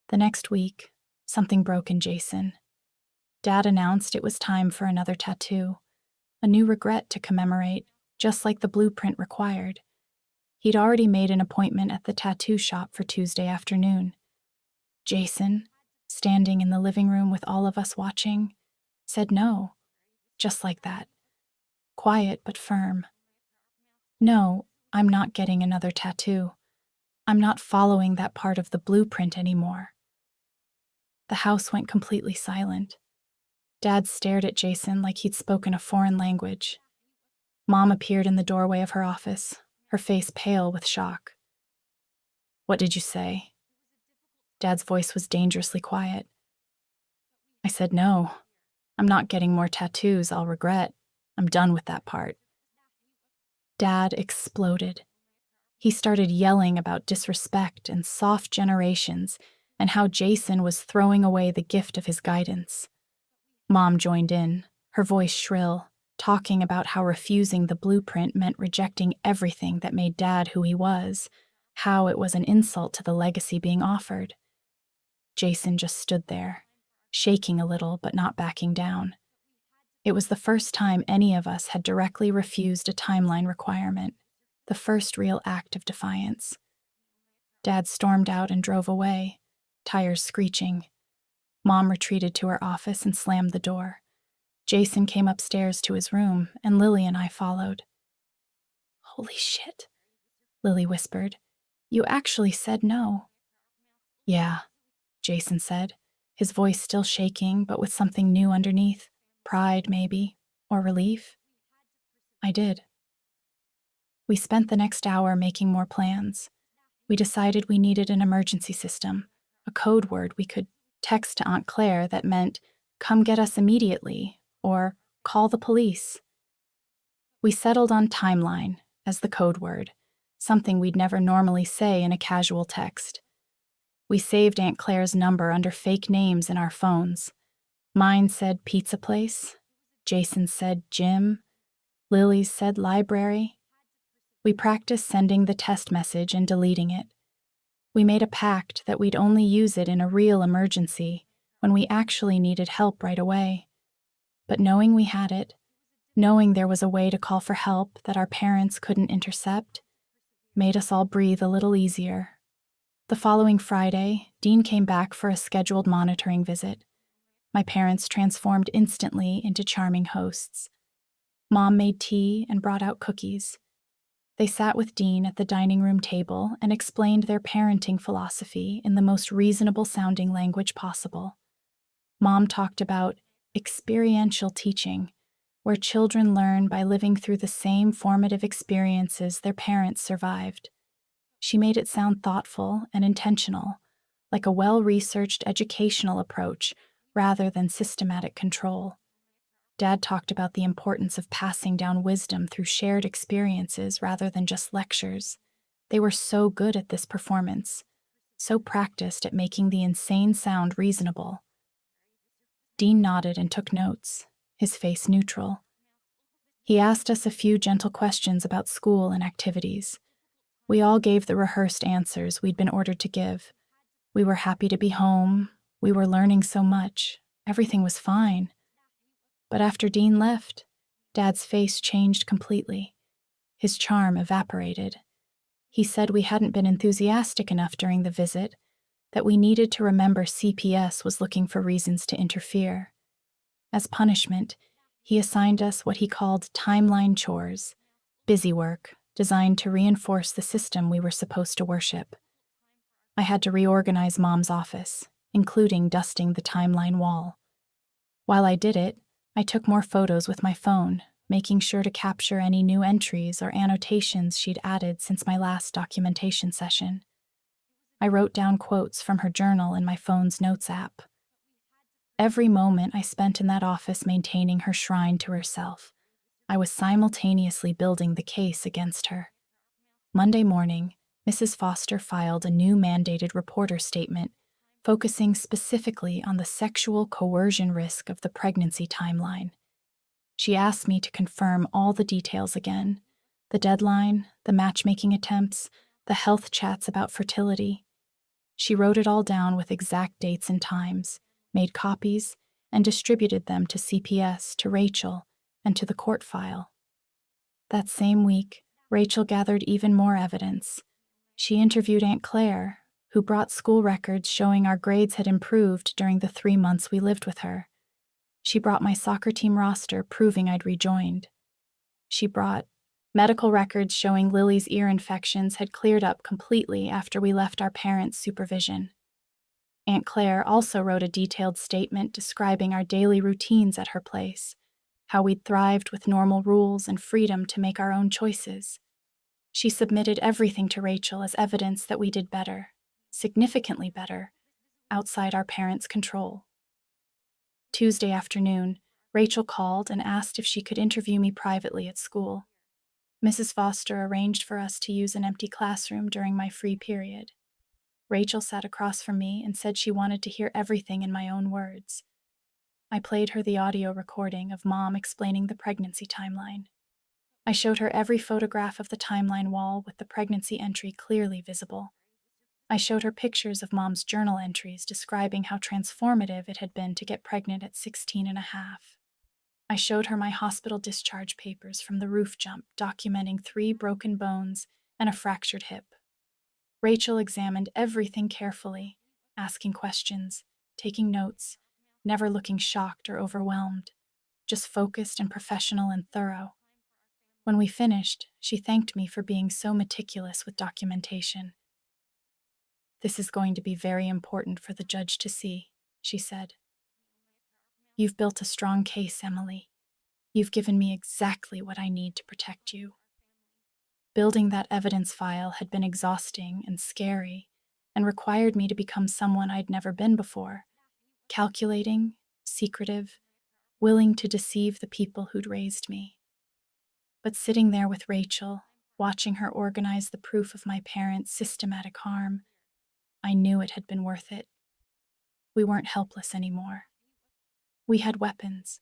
The next week, something broke in Jason. Dad announced it was time for another tattoo, a new regret to commemorate, just like the blueprint required. He'd already made an appointment at the tattoo shop for Tuesday afternoon. Jason, standing in the living room with all of us watching, said no, just like that. Quiet but firm. "No, I'm not getting another tattoo. I'm not following that part of the blueprint anymore." The house went completely silent. Dad stared at Jason like he'd spoken a foreign language. Mom appeared in the doorway of her office, her face pale with shock. "What did you say?" Dad's voice was dangerously quiet. I said, "No, I'm not getting more tattoos I'll regret. I'm done with that part." Dad exploded. He started yelling about disrespect and soft generations and how Jason was throwing away the gift of his guidance. Mom joined in, her voice shrill, talking about how refusing the blueprint meant rejecting everything that made Dad who he was, how it was an insult to the legacy being offered. Jason just stood there, shaking a little but not backing down. It was the first time any of us had directly refused a timeline requirement, the first real act of defiance. Dad stormed out and drove away, tires screeching. Mom retreated to her office and slammed the door. Jason came upstairs to his room, and Lily and I followed. "Holy shit," Lily whispered. "You actually said no." "Yeah," Jason said, his voice still shaking but with something new underneath. Pride, maybe, or relief. "I did." We spent the next hour making more plans. We decided we needed an emergency system, a code word we could text to Aunt Claire that meant, "Come get us immediately," or "Call the police." We settled on timeline as the code word, something we'd never normally say in a casual text. We saved Aunt Claire's number under fake names in our phones. Mine said pizza place, Jason's said gym, Lily's said library. We practiced sending the test message and deleting it. We made a pact that we'd only use it in a real emergency, when we actually needed help right away. But knowing we had it, knowing there was a way to call for help that our parents couldn't intercept, made us all breathe a little easier. The following Friday, Dean came back for a scheduled monitoring visit. My parents transformed instantly into charming hosts. Mom made tea and brought out cookies. They sat with Dean at the dining room table and explained their parenting philosophy in the most reasonable-sounding language possible. Mom talked about experiential teaching, where children learn by living through the same formative experiences their parents survived. She made it sound thoughtful and intentional, like a well-researched educational approach rather than systematic control. Dad talked about the importance of passing down wisdom through shared experiences rather than just lectures. They were so good at this performance, so practiced at making the insane sound reasonable. Dean nodded and took notes, his face neutral. He asked us a few gentle questions about school and activities. We all gave the rehearsed answers we'd been ordered to give. We were happy to be home. We were learning so much. Everything was fine. But after Dean left, Dad's face changed completely. His charm evaporated. He said we hadn't been enthusiastic enough during the visit, that we needed to remember CPS was looking for reasons to interfere. As punishment, he assigned us what he called timeline chores, busy work designed to reinforce the system we were supposed to worship. I had to reorganize Mom's office, including dusting the timeline wall. While I did it, I took more photos with my phone, making sure to capture any new entries or annotations she'd added since my last documentation session. I wrote down quotes from her journal in my phone's notes app. Every moment I spent in that office maintaining her shrine to herself, I was simultaneously building the case against her. Monday morning, Mrs. Foster filed a new mandated reporter statement focusing specifically on the sexual coercion risk of the pregnancy timeline. She asked me to confirm all the details again: the deadline, the matchmaking attempts, the health chats about fertility. She wrote it all down with exact dates and times, made copies, and distributed them to CPS, to Rachel, and to the court file. That same week, Rachel gathered even more evidence. She interviewed Aunt Claire, who brought school records showing our grades had improved during the 3 months we lived with her. She brought my soccer team roster proving I'd rejoined. She brought medical records showing Lily's ear infections had cleared up completely after we left our parents' supervision. Aunt Claire also wrote a detailed statement describing our daily routines at her place, how we'd thrived with normal rules and freedom to make our own choices. She submitted everything to Rachel as evidence that we did better, significantly better, outside our parents' control. Tuesday afternoon, Rachel called and asked if she could interview me privately at school. Mrs. Foster arranged for us to use an empty classroom during my free period. Rachel sat across from me and said she wanted to hear everything in my own words. I played her the audio recording of Mom explaining the pregnancy timeline. I showed her every photograph of the timeline wall with the pregnancy entry clearly visible. I showed her pictures of Mom's journal entries describing how transformative it had been to get pregnant at 16 and a half. I showed her my hospital discharge papers from the roof jump documenting 3 broken bones and a fractured hip. Rachel examined everything carefully, asking questions, taking notes, never looking shocked or overwhelmed, just focused and professional and thorough. When we finished, she thanked me for being so meticulous with documentation. "This is going to be very important for the judge to see," she said. "You've built a strong case, Emily. You've given me exactly what I need to protect you." Building that evidence file had been exhausting and scary and required me to become someone I'd never been before, calculating, secretive, willing to deceive the people who'd raised me. But sitting there with Rachel, Watching her organize the proof of my parents' systematic harm, I knew it had been worth it. We weren't helpless anymore. We had weapons,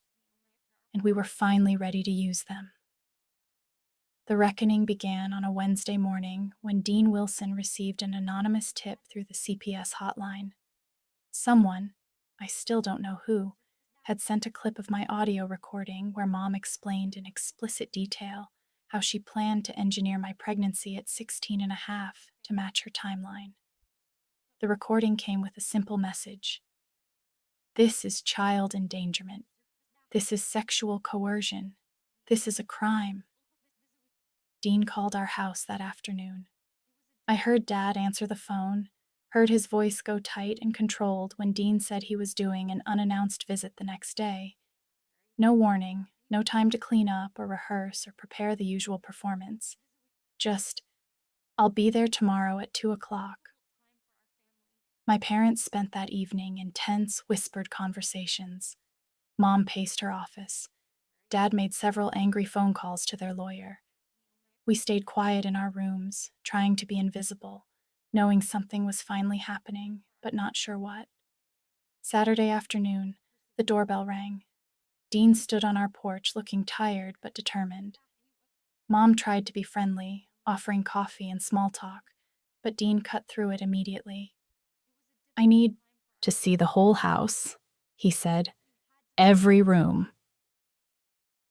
and we were finally ready to use them. The reckoning began on a Wednesday morning when Dean Wilson received an anonymous tip through the CPS hotline. Someone, I still don't know who, had sent a clip of my audio recording where Mom explained in explicit detail how she planned to engineer my pregnancy at 16 and a half to match her timeline. The recording came with a simple message. This is child endangerment. This is sexual coercion. This is a crime. Dean called our house that afternoon. I heard Dad answer the phone, heard his voice go tight and controlled when Dean said he was doing an unannounced visit the next day. No warning, no time to clean up or rehearse or prepare the usual performance. Just, I'll be there tomorrow at 2:00. My parents spent that evening in tense, whispered conversations. Mom paced her office. Dad made several angry phone calls to their lawyer. We stayed quiet in our rooms, trying to be invisible, knowing something was finally happening, but not sure what. Saturday afternoon, the doorbell rang. Dean stood on our porch looking tired but determined. Mom tried to be friendly, offering coffee and small talk, but Dean cut through it immediately. I need to see the whole house, he said. Every room.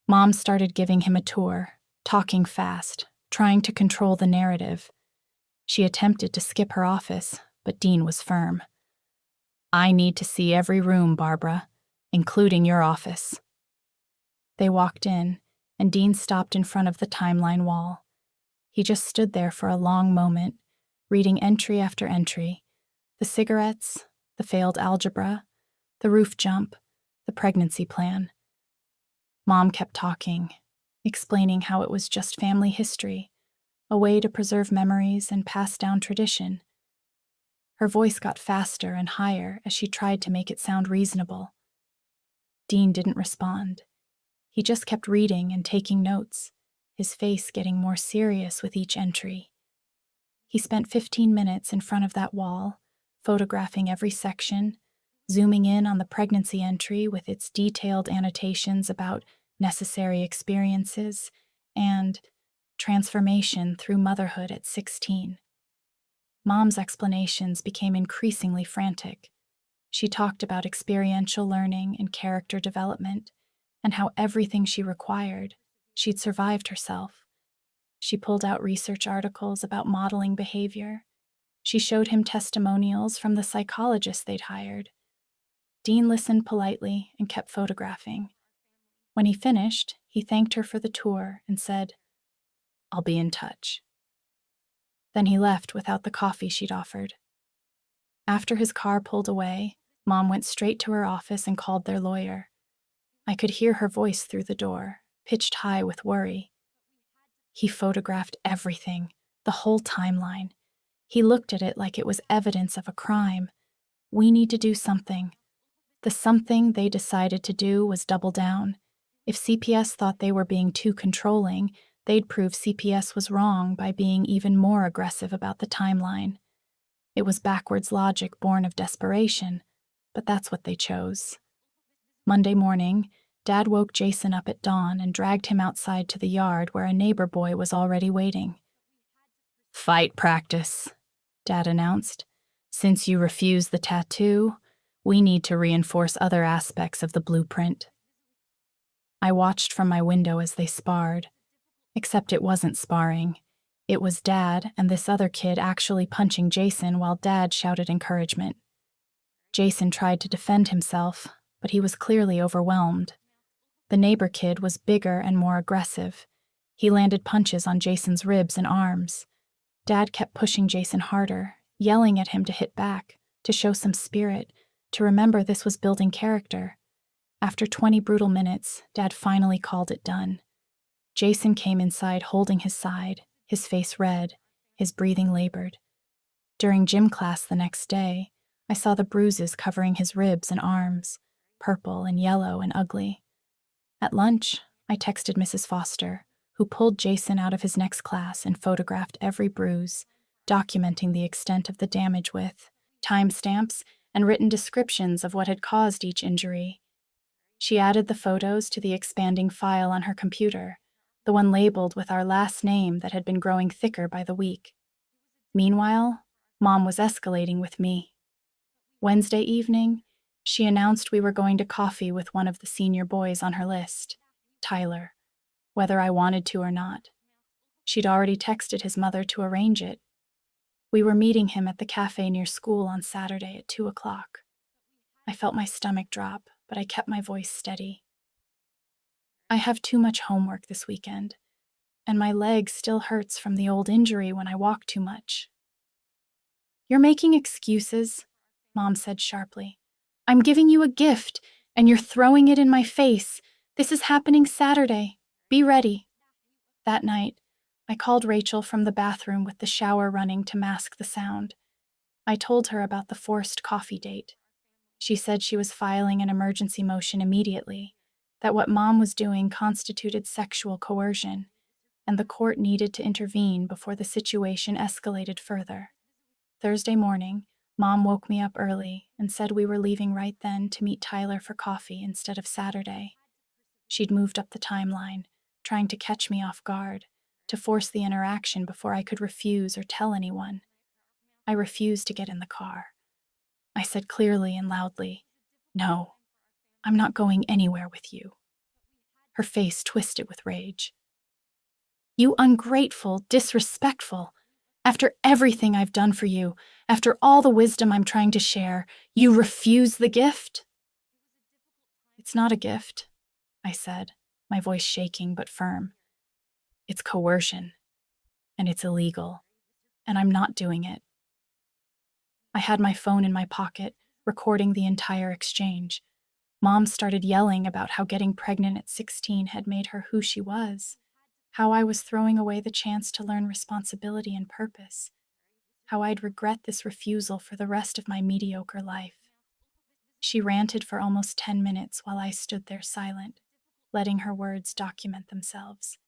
Mom started giving him a tour, talking fast, trying to control the narrative. She attempted to skip her office, but Dean was firm. I need to see every room, Barbara, including your office. They walked in, and Dean stopped in front of the timeline wall. He just stood there for a long moment, reading entry after entry. The cigarettes, the failed algebra, the roof jump, the pregnancy plan. Mom kept talking, explaining how it was just family history, a way to preserve memories and pass down tradition. Her voice got faster and higher as she tried to make it sound reasonable. Dean didn't respond. He just kept reading and taking notes, his face getting more serious with each entry. He spent 15 minutes in front of that wall, photographing every section, zooming in on the pregnancy entry with its detailed annotations about necessary experiences and transformation through motherhood at 16. Mom's explanations became increasingly frantic. She talked about experiential learning and character development, and how everything she required, she'd survived herself. She pulled out research articles about modeling behavior. She showed him testimonials from the psychologists they'd hired. Dean listened politely and kept photographing. When he finished, he thanked her for the tour and said, I'll be in touch. Then he left without the coffee she'd offered. After his car pulled away, Mom went straight to her office and called their lawyer. I could hear her voice through the door, pitched high with worry. He photographed everything, the whole timeline. He looked at it like it was evidence of a crime. We need to do something. The something they decided to do was double down. If CPS thought they were being too controlling, they'd prove CPS was wrong by being even more aggressive about the timeline. It was backwards logic born of desperation, but that's what they chose. Monday morning, Dad woke Jason up at dawn and dragged him outside to the yard where a neighbor boy was already waiting. Fight practice, Dad announced. Since you refused the tattoo, we need to reinforce other aspects of the blueprint. I watched from my window as they sparred. Except it wasn't sparring. It was Dad and this other kid actually punching Jason while Dad shouted encouragement. Jason tried to defend himself, but he was clearly overwhelmed. The neighbor kid was bigger and more aggressive. He landed punches on Jason's ribs and arms. Dad kept pushing Jason harder, yelling at him to hit back, to show some spirit, to remember this was building character. After 20 brutal minutes, Dad finally called it done. Jason came inside holding his side, his face red, his breathing labored. During gym class the next day, I saw the bruises covering his ribs and arms, purple and yellow and ugly. At lunch, I texted Mrs. Foster, who pulled Jason out of his next class and photographed every bruise, documenting the extent of the damage with timestamps and written descriptions of what had caused each injury. She added the photos to the expanding file on her computer, the one labeled with our last name that had been growing thicker by the week. Meanwhile, Mom was escalating with me. Wednesday evening, she announced we were going to coffee with one of the senior boys on her list, Tyler, whether I wanted to or not. She'd already texted his mother to arrange it. We were meeting him at the cafe near school on Saturday at 2 o'clock. I felt my stomach drop, but I kept my voice steady. I have too much homework this weekend, and my leg still hurts from the old injury when I walk too much. You're making excuses, Mom said sharply. I'm giving you a gift, and you're throwing it in my face. This is happening Saturday. Be ready. That night, I called Rachel from the bathroom with the shower running to mask the sound. I told her about the forced coffee date. She said she was filing an emergency motion immediately, that what Mom was doing constituted sexual coercion, and the court needed to intervene before the situation escalated further. Thursday morning, Mom woke me up early and said we were leaving right then to meet Tyler for coffee instead of Saturday. She'd moved up the timeline, trying to catch me off guard, to force the interaction before I could refuse or tell anyone. I refused to get in the car. I said clearly and loudly, "No, I'm not going anywhere with you." Her face twisted with rage. "You ungrateful, disrespectful. After everything I've done for you, after all the wisdom I'm trying to share, you refuse the gift?" "It's not a gift," I said, my voice shaking but firm. "It's coercion, and it's illegal, and I'm not doing it." I had my phone in my pocket, recording the entire exchange. Mom started yelling about how getting pregnant at 16 had made her who she was, how I was throwing away the chance to learn responsibility and purpose, how I'd regret this refusal for the rest of my mediocre life. She ranted for almost 10 minutes while I stood there silent, letting her words document themselves.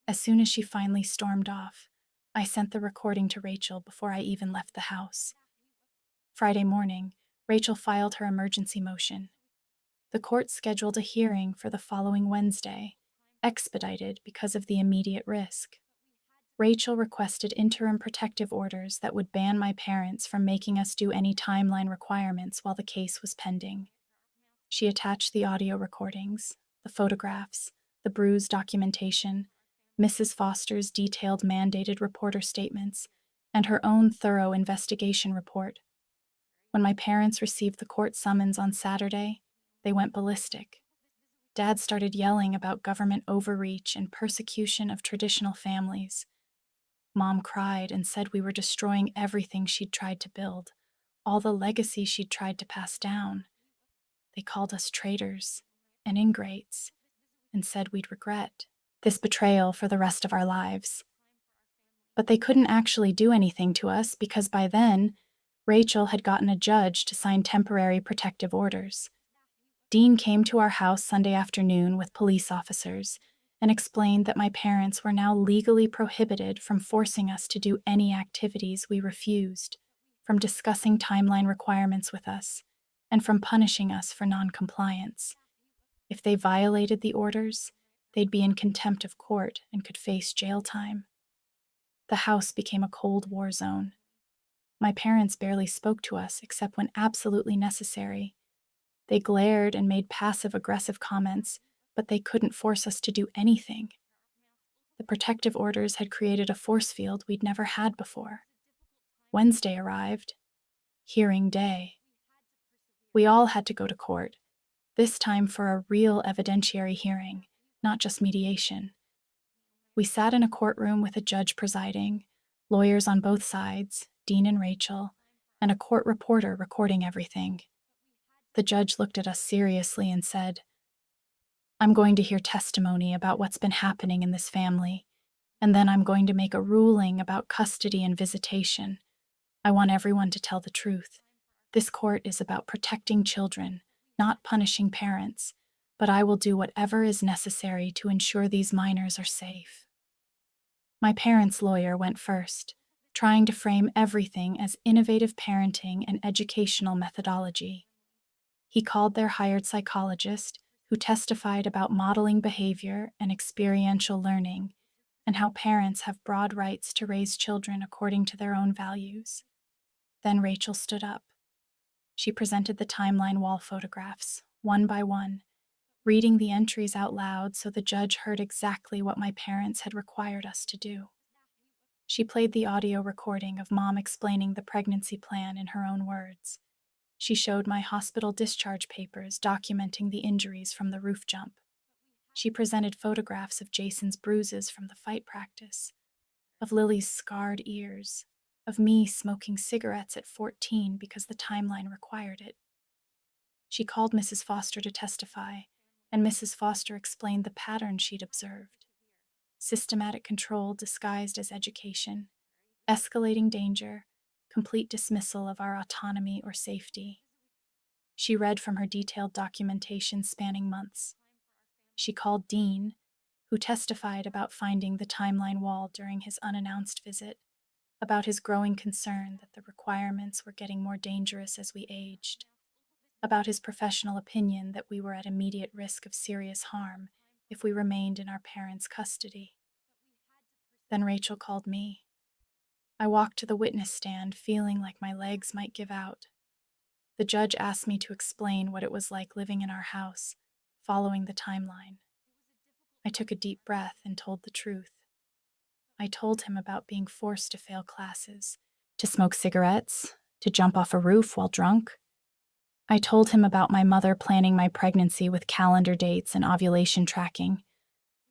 As soon as she finally stormed off, I sent the recording to Rachel before I even left the house. Friday morning, Rachel filed her emergency motion. The court scheduled a hearing for the following Wednesday, expedited because of the immediate risk. Rachel requested interim protective orders that would ban my parents from making us do any timeline requirements while the case was pending. She attached the audio recordings, the photographs, the bruise documentation, Mrs. Foster's detailed mandated reporter statements, and her own thorough investigation report. When my parents received the court summons on Saturday, they went ballistic. Dad started yelling about government overreach and persecution of traditional families. Mom cried and said we were destroying everything she'd tried to build, all the legacy she'd tried to pass down. They called us traitors and ingrates and said we'd regret this betrayal for the rest of our lives. But they couldn't actually do anything to us because by then, Rachel had gotten a judge to sign temporary protective orders. Dean came to our house Sunday afternoon with police officers and explained that my parents were now legally prohibited from forcing us to do any activities we refused, from discussing timeline requirements with us, and from punishing us for noncompliance. If they violated the orders, they'd be in contempt of court and could face jail time. The house became a Cold War zone. My parents barely spoke to us except when absolutely necessary. They glared and made passive-aggressive comments, but they couldn't force us to do anything. The protective orders had created a force field we'd never had before. Wednesday arrived. Hearing day. We all had to go to court, this time for a real evidentiary hearing, not just mediation. We sat in a courtroom with a judge presiding, lawyers on both sides, Dean and Rachel, and a court reporter recording everything. The judge looked at us seriously and said, "I'm going to hear testimony about what's been happening in this family, and then I'm going to make a ruling about custody and visitation. I want everyone to tell the truth. This court is about protecting children, not punishing parents. but I will do whatever is necessary to ensure these minors are safe. My parents' lawyer went first, trying to frame everything as innovative parenting and educational methodology. He called their hired psychologist, who testified about modeling behavior and experiential learning, and how parents have broad rights to raise children according to their own values. Then Rachel stood up. She presented the timeline wall photographs, one by one, reading the entries out loud so the judge heard exactly what my parents had required us to do. She played the audio recording of Mom explaining the pregnancy plan in her own words. She showed my hospital discharge papers documenting the injuries from the roof jump. She presented photographs of Jason's bruises from the fight practice, of Lily's scarred ears, of me smoking cigarettes at 14 because the timeline required it. She called Mrs. Foster to testify, and Mrs. Foster explained the pattern she'd observed. Systematic control disguised as education, escalating danger, complete dismissal of our autonomy or safety. She read from her detailed documentation spanning months. She called Dean, who testified about finding the timeline wall during his unannounced visit, about his growing concern that the requirements were getting more dangerous as we aged, about his professional opinion that we were at immediate risk of serious harm if we remained in our parents' custody. Then Rachel called me. I walked to the witness stand feeling like my legs might give out. The judge asked me to explain what it was like living in our house, following the timeline. I took a deep breath and told the truth. I told him about being forced to fail classes, to smoke cigarettes, to jump off a roof while drunk. I told him about my mother planning my pregnancy with calendar dates and ovulation tracking.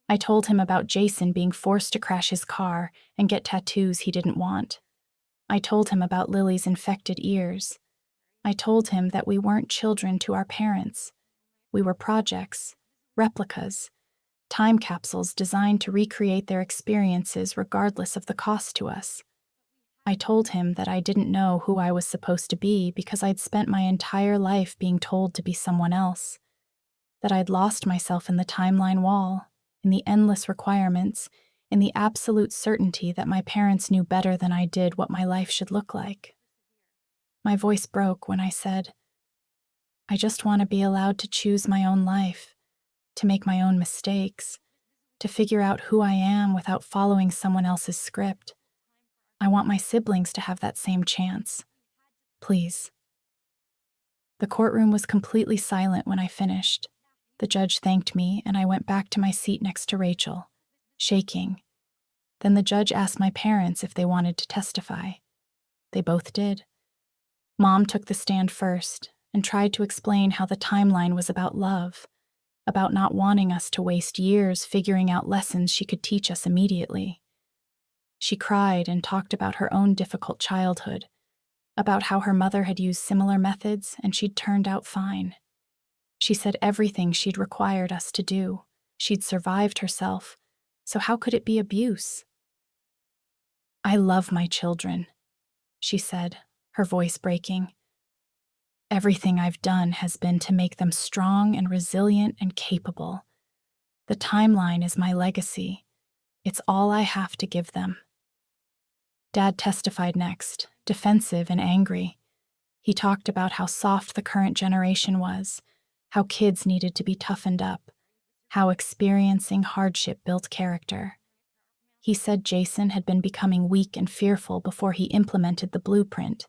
I told him about Jason being forced to crash his car and get tattoos he didn't want. I told him about Lily's infected ears. I told him that we weren't children to our parents. We were projects, replicas, time capsules designed to recreate their experiences regardless of the cost to us. I told him that I didn't know who I was supposed to be because I'd spent my entire life being told to be someone else, that I'd lost myself in the timeline wall, in the endless requirements, in the absolute certainty that my parents knew better than I did what my life should look like. My voice broke when I said, I just want to be allowed to choose my own life, to make my own mistakes, to figure out who I am without following someone else's script. I want my siblings to have that same chance. Please. The courtroom was completely silent when I finished. The judge thanked me, and I went back to my seat next to Rachel, shaking. Then the judge asked my parents if they wanted to testify. They both did. Mom took the stand first and tried to explain how the timeline was about love, about not wanting us to waste years figuring out lessons she could teach us immediately. She cried and talked about her own difficult childhood, about how her mother had used similar methods and she'd turned out fine. She said everything she'd required us to do. She'd survived herself, so how could it be abuse? I love my children, she said, her voice breaking. Everything I've done has been to make them strong and resilient and capable. The timeline is my legacy. It's all I have to give them. Dad testified next, defensive and angry. He talked about how soft the current generation was, how kids needed to be toughened up, how experiencing hardship built character. He said Jason had been becoming weak and fearful before he implemented the blueprint,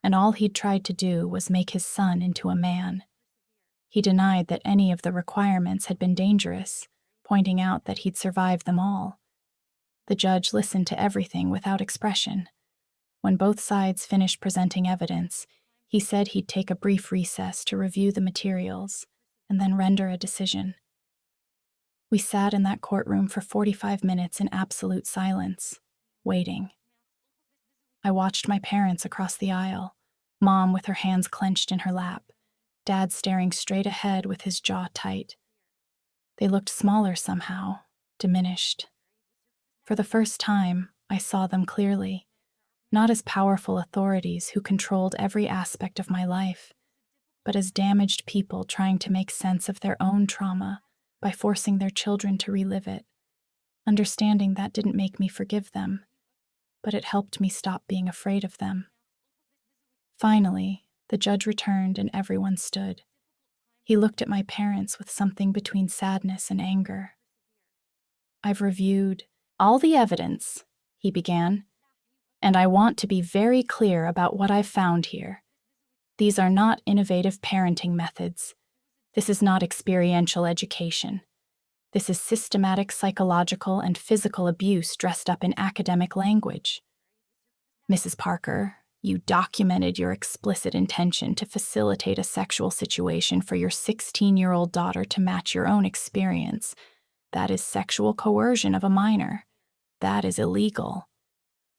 and all he'd tried to do was make his son into a man. He denied that any of the requirements had been dangerous, pointing out that he'd survived them all. The judge listened to everything without expression. When both sides finished presenting evidence, he said he'd take a brief recess to review the materials and then render a decision. We sat in that courtroom for 45 minutes in absolute silence, waiting. I watched my parents across the aisle, Mom with her hands clenched in her lap, Dad staring straight ahead with his jaw tight. They looked smaller somehow, diminished. For the first time, I saw them clearly, not as powerful authorities who controlled every aspect of my life, but as damaged people trying to make sense of their own trauma by forcing their children to relive it. Understanding that didn't make me forgive them, but it helped me stop being afraid of them. Finally, the judge returned and everyone stood. He looked at my parents with something between sadness and anger. "I've reviewed all the evidence," he began, "and I want to be very clear about what I've found here. These are not innovative parenting methods. This is not experiential education. This is systematic psychological and physical abuse dressed up in academic language. Mrs. Parker, you documented your explicit intention to facilitate a sexual situation for your 16-year-old daughter to match your own experience. That is sexual coercion of a minor. That is illegal.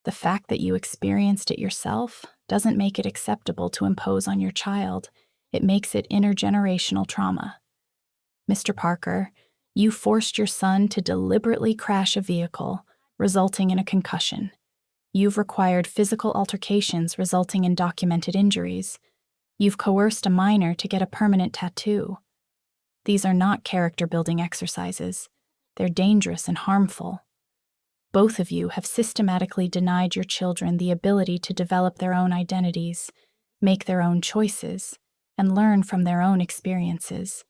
The fact that you experienced it yourself doesn't make it acceptable to impose on your child. It makes it intergenerational trauma. Mr. Parker, you forced your son to deliberately crash a vehicle, resulting in a concussion. You've required physical altercations resulting in documented injuries. You've coerced a minor to get a permanent tattoo. These are not character-building exercises. They're dangerous and harmful. Both of you have systematically denied your children the ability to develop their own identities, make their own choices, and learn from their own experiences.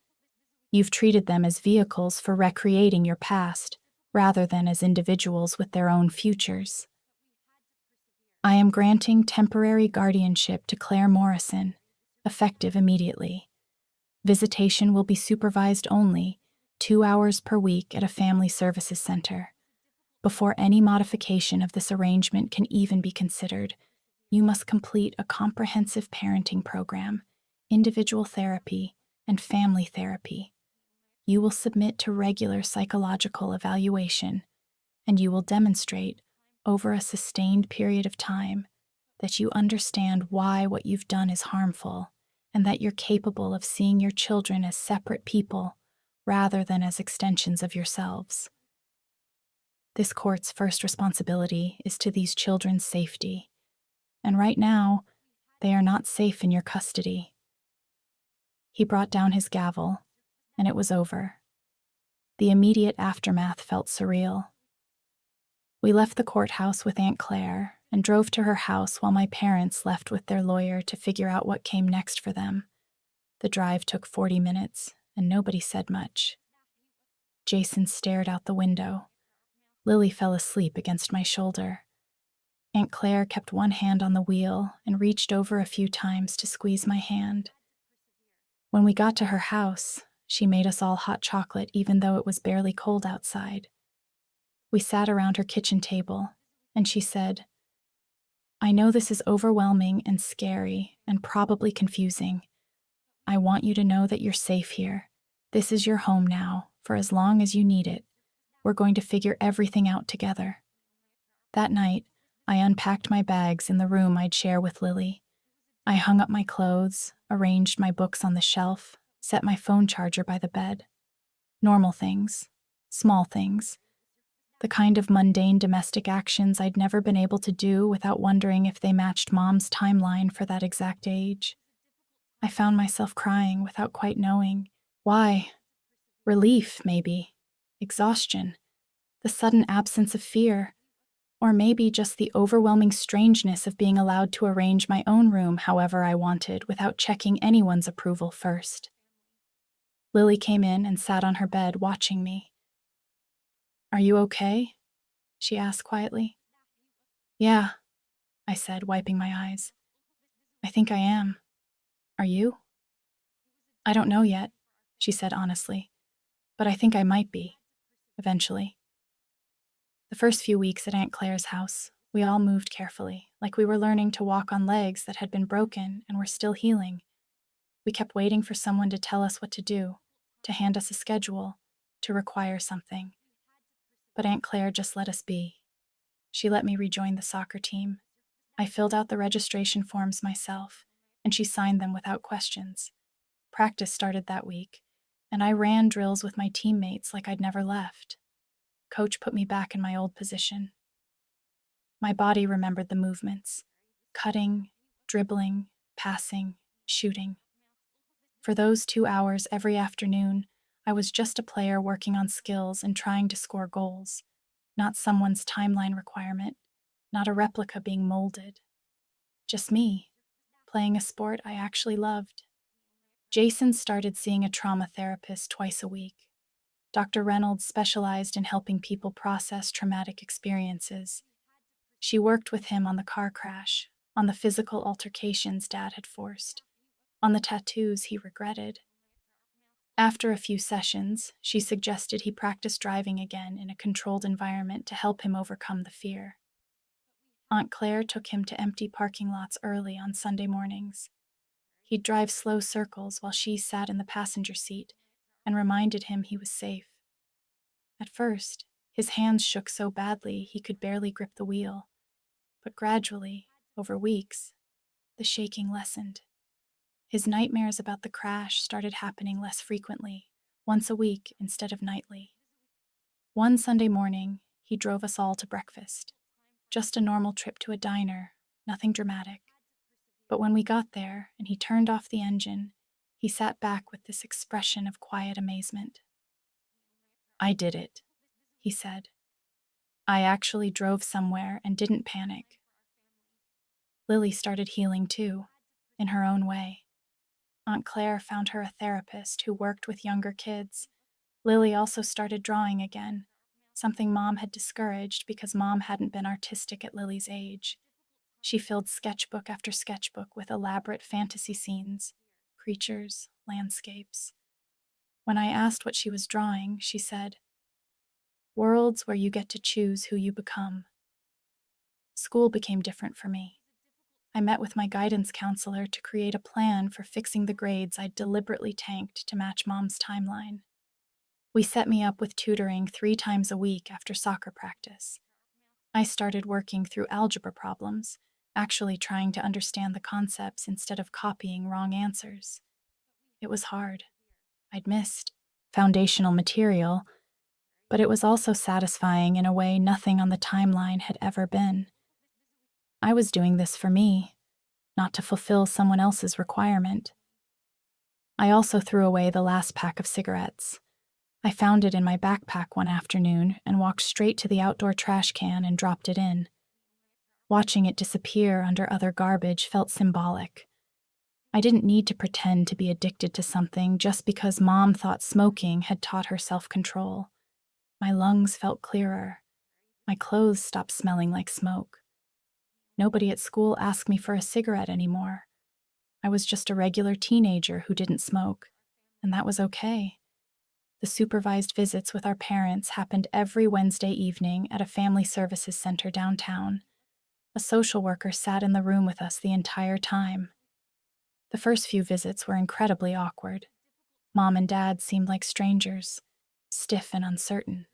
You've treated them as vehicles for recreating your past, rather than as individuals with their own futures. I am granting temporary guardianship to Claire Morrison, effective immediately. Visitation will be supervised only, 2 hours per week at a family services center. Before any modification of this arrangement can even be considered, you must complete a comprehensive parenting program, individual therapy, and family therapy. You will submit to regular psychological evaluation, and you will demonstrate, over a sustained period of time, that you understand why what you've done is harmful, and that you're capable of seeing your children as separate people, rather than as extensions of yourselves. This court's first responsibility is to these children's safety, and right now, they are not safe in your custody. He brought down his gavel, and it was over. The immediate aftermath felt surreal. We left the courthouse with Aunt Claire and drove to her house while my parents left with their lawyer to figure out what came next for them. The drive took 40 minutes, and nobody said much. Jason stared out the window. Lily fell asleep against my shoulder. Aunt Claire kept one hand on the wheel and reached over a few times to squeeze my hand. When we got to her house, she made us all hot chocolate even though it was barely cold outside. We sat around her kitchen table, and she said, "I know this is overwhelming and scary and probably confusing. I want you to know that you're safe here. This is your home now, for as long as you need it. We're going to figure everything out together." That night, I unpacked my bags in the room I'd share with Lily. I hung up my clothes, arranged my books on the shelf, set my phone charger by the bed. Normal things, small things. The kind of mundane domestic actions I'd never been able to do without wondering if they matched Mom's timeline for that exact age. I found myself crying without quite knowing why. Relief, maybe. Exhaustion. The sudden absence of fear. Or maybe just the overwhelming strangeness of being allowed to arrange my own room however I wanted without checking anyone's approval first. Lily came in and sat on her bed watching me. "Are you okay?" she asked quietly. "Yeah," I said, wiping my eyes. "I think I am. Are you?" "I don't know yet," she said honestly, "but I think I might be, eventually." The first few weeks at Aunt Claire's house, we all moved carefully, like we were learning to walk on legs that had been broken and were still healing. We kept waiting for someone to tell us what to do, to hand us a schedule, to require something. But Aunt Claire just let us be. She let me rejoin the soccer team. I filled out the registration forms myself, and she signed them without questions. Practice started that week, and I ran drills with my teammates like I'd never left. Coach put me back in my old position. My body remembered the movements: cutting, dribbling, passing, shooting. For those 2 hours every afternoon, I was just a player working on skills and trying to score goals, not someone's timeline requirement, not a replica being molded. Just me, playing a sport I actually loved. Jason started seeing a trauma therapist twice a week. Dr. Reynolds specialized in helping people process traumatic experiences. She worked with him on the car crash, on the physical altercations Dad had forced, on the tattoos he regretted. After a few sessions, she suggested he practice driving again in a controlled environment to help him overcome the fear. Aunt Claire took him to empty parking lots early on Sunday mornings. He'd drive slow circles while she sat in the passenger seat and reminded him he was safe. At first, his hands shook so badly he could barely grip the wheel, but gradually, over weeks, the shaking lessened. His nightmares about the crash started happening less frequently, once a week instead of nightly. One Sunday morning, he drove us all to breakfast. Just a normal trip to a diner, nothing dramatic. But when we got there and he turned off the engine, he sat back with this expression of quiet amazement. "I did it," he said. "I actually drove somewhere and didn't panic." Lily started healing too, in her own way. Aunt Claire found her a therapist who worked with younger kids. Lily also started drawing again, something Mom had discouraged because Mom hadn't been artistic at Lily's age. She filled sketchbook after sketchbook with elaborate fantasy scenes, creatures, landscapes. When I asked what she was drawing, she said, "Worlds where you get to choose who you become." School became different for me. I met with my guidance counselor to create a plan for fixing the grades I'd deliberately tanked to match Mom's timeline. We set me up with tutoring 3 times a week after soccer practice. I started working through algebra problems, actually trying to understand the concepts instead of copying wrong answers. It was hard. I'd missed foundational material, but it was also satisfying in a way nothing on the timeline had ever been. I was doing this for me, not to fulfill someone else's requirement. I also threw away the last pack of cigarettes. I found it in my backpack one afternoon and walked straight to the outdoor trash can and dropped it in. Watching it disappear under other garbage felt symbolic. I didn't need to pretend to be addicted to something just because Mom thought smoking had taught her self-control. My lungs felt clearer. My clothes stopped smelling like smoke. Nobody at school asked me for a cigarette anymore. I was just a regular teenager who didn't smoke, and that was okay. The supervised visits with our parents happened every Wednesday evening at a family services center downtown. A social worker sat in the room with us the entire time. The first few visits were incredibly awkward. Mom and Dad seemed like strangers, stiff and uncertain.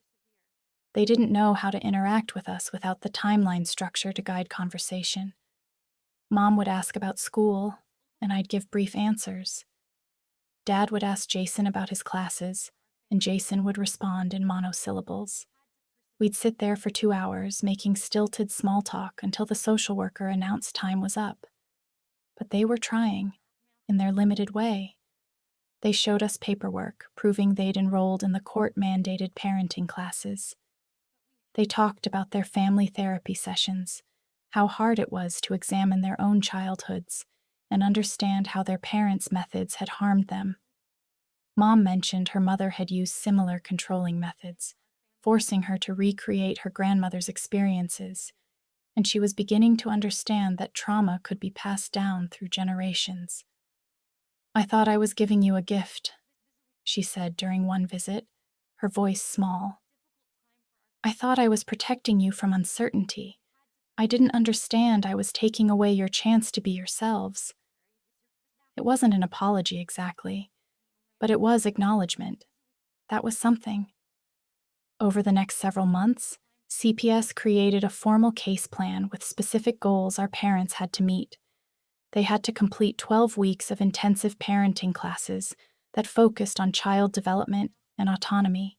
They didn't know how to interact with us without the timeline structure to guide conversation. Mom would ask about school, and I'd give brief answers. Dad would ask Jason about his classes, and Jason would respond in monosyllables. We'd sit there for 2 hours, making stilted small talk until the social worker announced time was up. But they were trying, in their limited way. They showed us paperwork, proving they'd enrolled in the court-mandated parenting classes. They talked about their family therapy sessions, how hard it was to examine their own childhoods and understand how their parents' methods had harmed them. Mom mentioned her mother had used similar controlling methods, forcing her to recreate her grandmother's experiences, and she was beginning to understand that trauma could be passed down through generations. "I thought I was giving you a gift," she said during one visit, her voice small. "I thought I was protecting you from uncertainty. I didn't understand I was taking away your chance to be yourselves." It wasn't an apology exactly, but it was acknowledgement. That was something. Over the next several months, CPS created a formal case plan with specific goals our parents had to meet. They had to complete 12 weeks of intensive parenting classes that focused on child development and autonomy.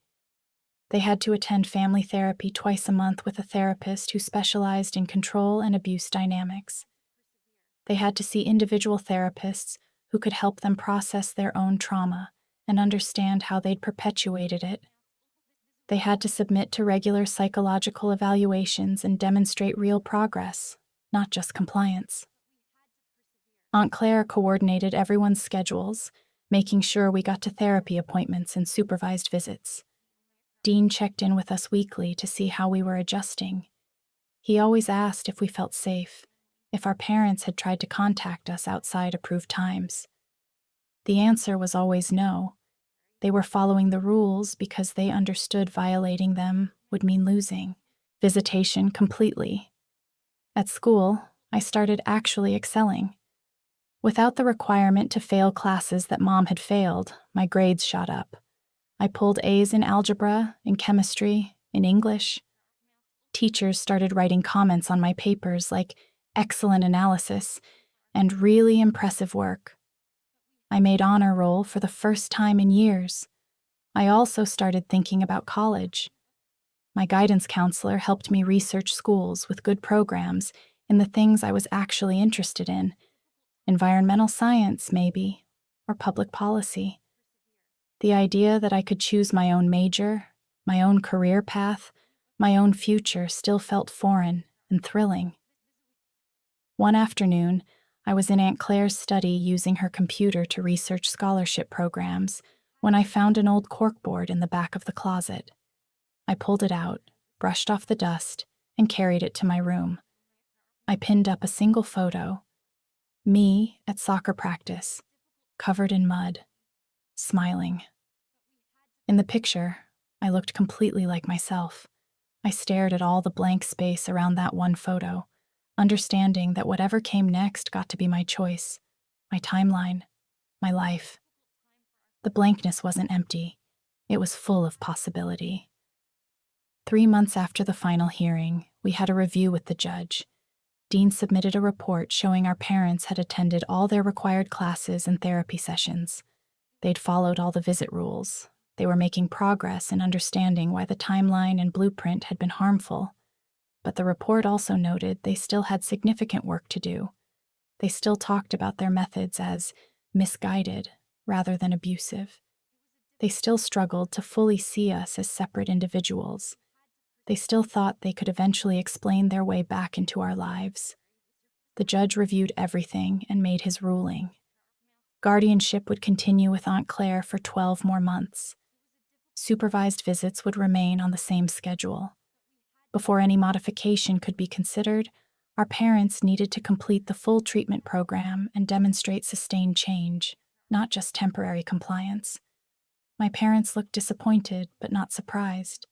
They had to attend family therapy twice a month with a therapist who specialized in control and abuse dynamics. They had to see individual therapists who could help them process their own trauma and understand how they'd perpetuated it. They had to submit to regular psychological evaluations and demonstrate real progress, not just compliance. Aunt Claire coordinated everyone's schedules, making sure we got to therapy appointments and supervised visits. Dean checked in with us weekly to see how we were adjusting. He always asked if we felt safe, if our parents had tried to contact us outside approved times. The answer was always no. They were following the rules because they understood violating them would mean losing visitation completely. At school, I started actually excelling. Without the requirement to fail classes that Mom had failed, my grades shot up. I pulled A's in algebra, in chemistry, in English. Teachers started writing comments on my papers like excellent analysis and really impressive work. I made honor roll for the first time in years. I also started thinking about college. My guidance counselor helped me research schools with good programs in the things I was actually interested in. Environmental science, maybe, or public policy. The idea that I could choose my own major, my own career path, my own future still felt foreign and thrilling. One afternoon, I was in Aunt Claire's study using her computer to research scholarship programs when I found an old corkboard in the back of the closet. I pulled it out, brushed off the dust, and carried it to my room. I pinned up a single photo. Me at soccer practice, covered in mud, smiling. In the picture, I looked completely like myself. I stared at all the blank space around that one photo, understanding that whatever came next got to be my choice, my timeline, my life. The blankness wasn't empty. It was full of possibility. 3 months after the final hearing, we had a review with the judge. Dean submitted a report showing our parents had attended all their required classes and therapy sessions. They'd followed all the visit rules. They were making progress in understanding why the timeline and blueprint had been harmful. But the report also noted they still had significant work to do. They still talked about their methods as misguided rather than abusive. They still struggled to fully see us as separate individuals. They still thought they could eventually explain their way back into our lives. The judge reviewed everything and made his ruling. Guardianship would continue with Aunt Claire for 12 more months. Supervised visits would remain on the same schedule. Before any modification could be considered, our parents needed to complete the full treatment program and demonstrate sustained change, not just temporary compliance. My parents looked disappointed but not surprised.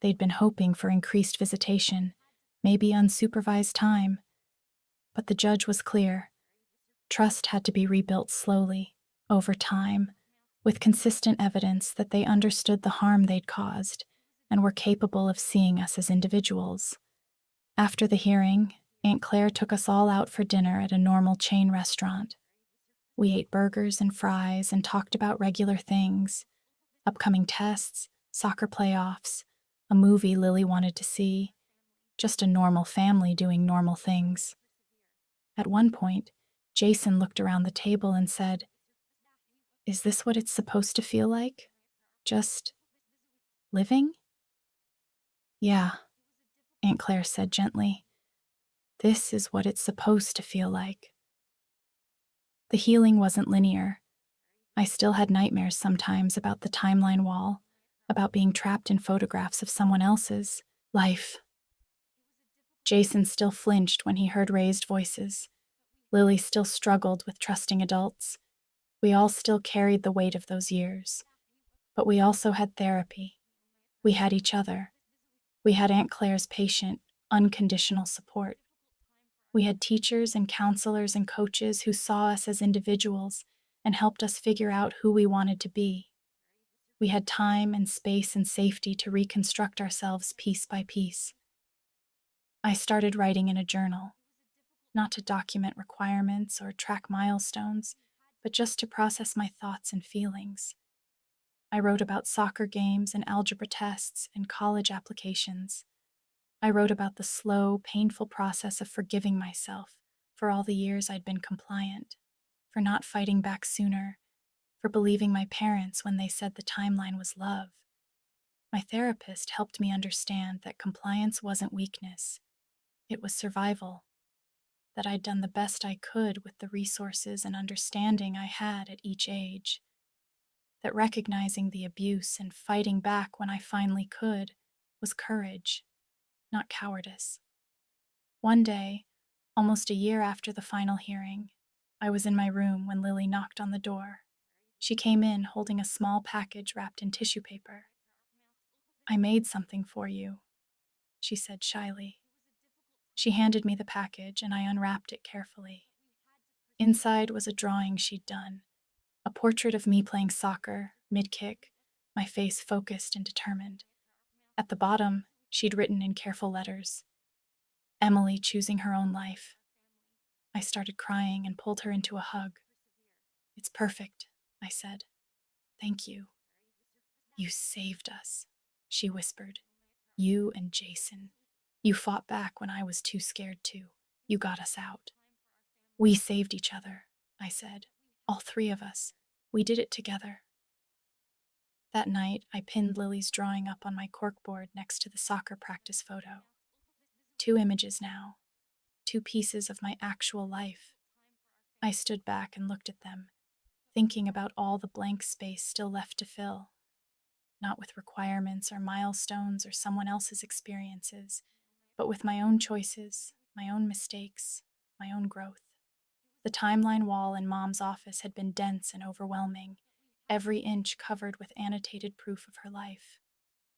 They'd been hoping for increased visitation, maybe unsupervised time. But the judge was clear. Trust had to be rebuilt slowly, over time, with consistent evidence that they understood the harm they'd caused and were capable of seeing us as individuals. After the hearing, Aunt Claire took us all out for dinner at a normal chain restaurant. We ate burgers and fries and talked about regular things, upcoming tests, soccer playoffs, a movie Lily wanted to see, just a normal family doing normal things. At one point, Jason looked around the table and said, "Is this what it's supposed to feel like? Just living?" "Yeah," Aunt Claire said gently. "This is what it's supposed to feel like." The healing wasn't linear. I still had nightmares sometimes about the timeline wall, about being trapped in photographs of someone else's life. Jason still flinched when he heard raised voices. Lily still struggled with trusting adults. We all still carried the weight of those years. But we also had therapy. We had each other. We had Aunt Claire's patient, unconditional support. We had teachers and counselors and coaches who saw us as individuals and helped us figure out who we wanted to be. We had time and space and safety to reconstruct ourselves piece by piece. I started writing in a journal, not to document requirements or track milestones, but just to process my thoughts and feelings. I wrote about soccer games and algebra tests and college applications. I wrote about the slow, painful process of forgiving myself for all the years I'd been compliant, for not fighting back sooner, for believing my parents when they said the timeline was love. My therapist helped me understand that compliance wasn't weakness, it was survival, that I'd done the best I could with the resources and understanding I had at each age, that recognizing the abuse and fighting back when I finally could was courage, not cowardice. One day, almost a year after the final hearing, I was in my room when Lily knocked on the door. She came in holding a small package wrapped in tissue paper. "I made something for you," she said shyly. She handed me the package and I unwrapped it carefully. Inside was a drawing she'd done, a portrait of me playing soccer, mid-kick, my face focused and determined. At the bottom, she'd written in careful letters, "Emily choosing her own life." I started crying and pulled her into a hug. "It's perfect," I said. "Thank you." "You saved us," she whispered. "You and Jason. You fought back when I was too scared to. You got us out." "We saved each other," I said. "All three of us. We did it together." That night, I pinned Lily's drawing up on my corkboard next to the soccer practice photo. 2 images now. 2 pieces of my actual life. I stood back and looked at them, thinking about all the blank space still left to fill. Not with requirements or milestones or someone else's experiences, but with my own choices, my own mistakes, my own growth. The timeline wall in Mom's office had been dense and overwhelming, every inch covered with annotated proof of her life.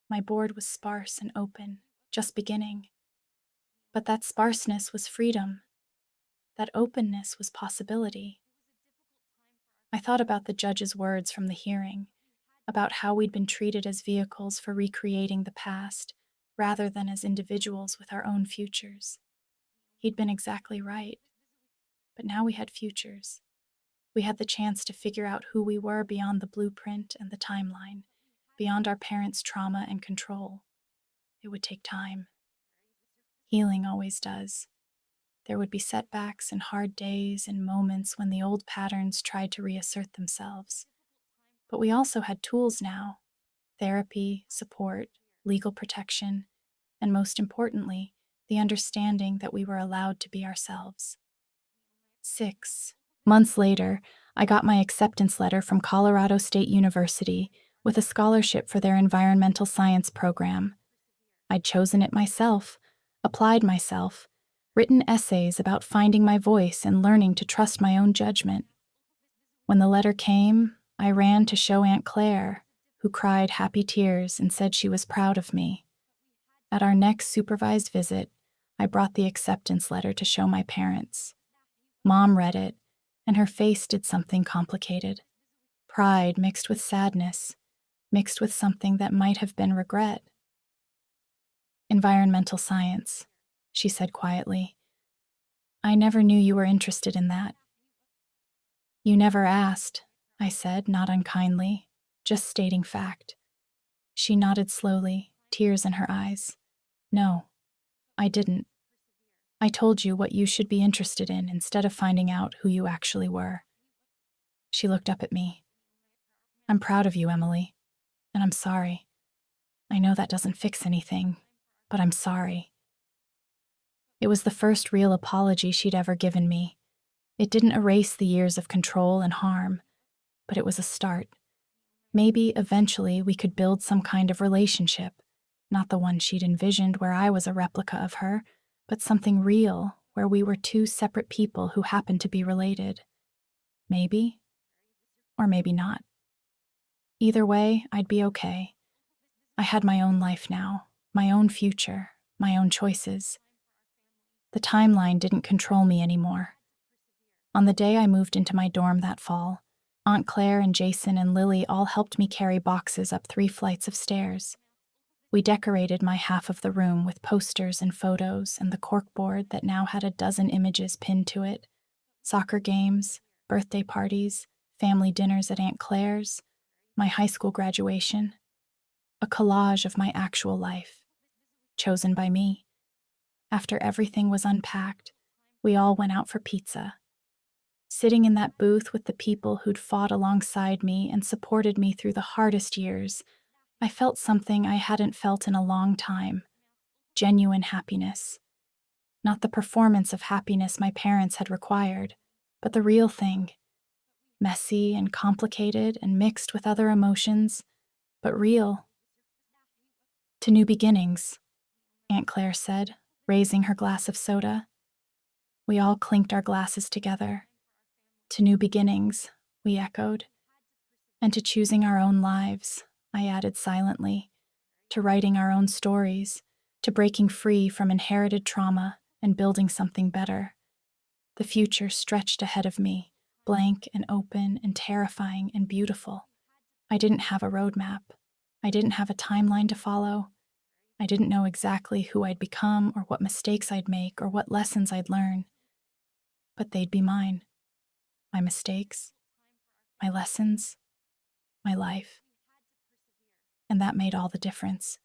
My board was sparse and open, just beginning. But that sparseness was freedom. That openness was possibility. I thought about the judge's words from the hearing, about how we'd been treated as vehicles for recreating the past, rather than as individuals with our own futures. He'd been exactly right. But now we had futures. We had the chance to figure out who we were beyond the blueprint and the timeline, beyond our parents' trauma and control. It would take time. Healing always does. There would be setbacks and hard days and moments when the old patterns tried to reassert themselves. But we also had tools now: therapy, support, legal protection, and most importantly, the understanding that we were allowed to be ourselves. 6 months later, I got my acceptance letter from Colorado State University with a scholarship for their environmental science program. I'd chosen it myself, applied myself, written essays about finding my voice and learning to trust my own judgment. When the letter came, I ran to show Aunt Claire, who cried happy tears and said she was proud of me. At our next supervised visit, I brought the acceptance letter to show my parents. Mom read it, and her face did something complicated. Pride mixed with sadness, mixed with something that might have been regret. "Environmental science," she said quietly. "I never knew you were interested in that." "You never asked," I said, not unkindly, just stating fact. She nodded slowly, tears in her eyes. "No, I didn't. I told you what you should be interested in instead of finding out who you actually were." She looked up at me. "I'm proud of you, Emily, and I'm sorry. I know that doesn't fix anything, but I'm sorry." It was the first real apology she'd ever given me. It didn't erase the years of control and harm, but it was a start. Maybe eventually we could build some kind of relationship, not the one she'd envisioned where I was a replica of her, but something real where we were 2 separate people who happened to be related. Maybe, or maybe not. Either way, I'd be okay. I had my own life now, my own future, my own choices. The timeline didn't control me anymore. On the day I moved into my dorm that fall, Aunt Claire and Jason and Lily all helped me carry boxes up 3 flights of stairs. We decorated my half of the room with posters and photos and the corkboard that now had a dozen images pinned to it: soccer games, birthday parties, family dinners at Aunt Claire's, my high school graduation. A collage of my actual life, chosen by me. After everything was unpacked, we all went out for pizza. Sitting in that booth with the people who'd fought alongside me and supported me through the hardest years, I felt something I hadn't felt in a long time: genuine happiness. Not the performance of happiness my parents had required, but the real thing. Messy and complicated and mixed with other emotions, but real. To new beginnings, Aunt Claire said, raising her glass of soda. We all clinked our glasses together. To new beginnings, we echoed. And to choosing our own lives, I added silently. To writing our own stories, to breaking free from inherited trauma and building something better. The future stretched ahead of me, blank and open and terrifying and beautiful. I didn't have a roadmap. I didn't have a timeline to follow. I didn't know exactly who I'd become or what mistakes I'd make or what lessons I'd learn. But they'd be mine. My mistakes, my lessons, my life. And that made all the difference.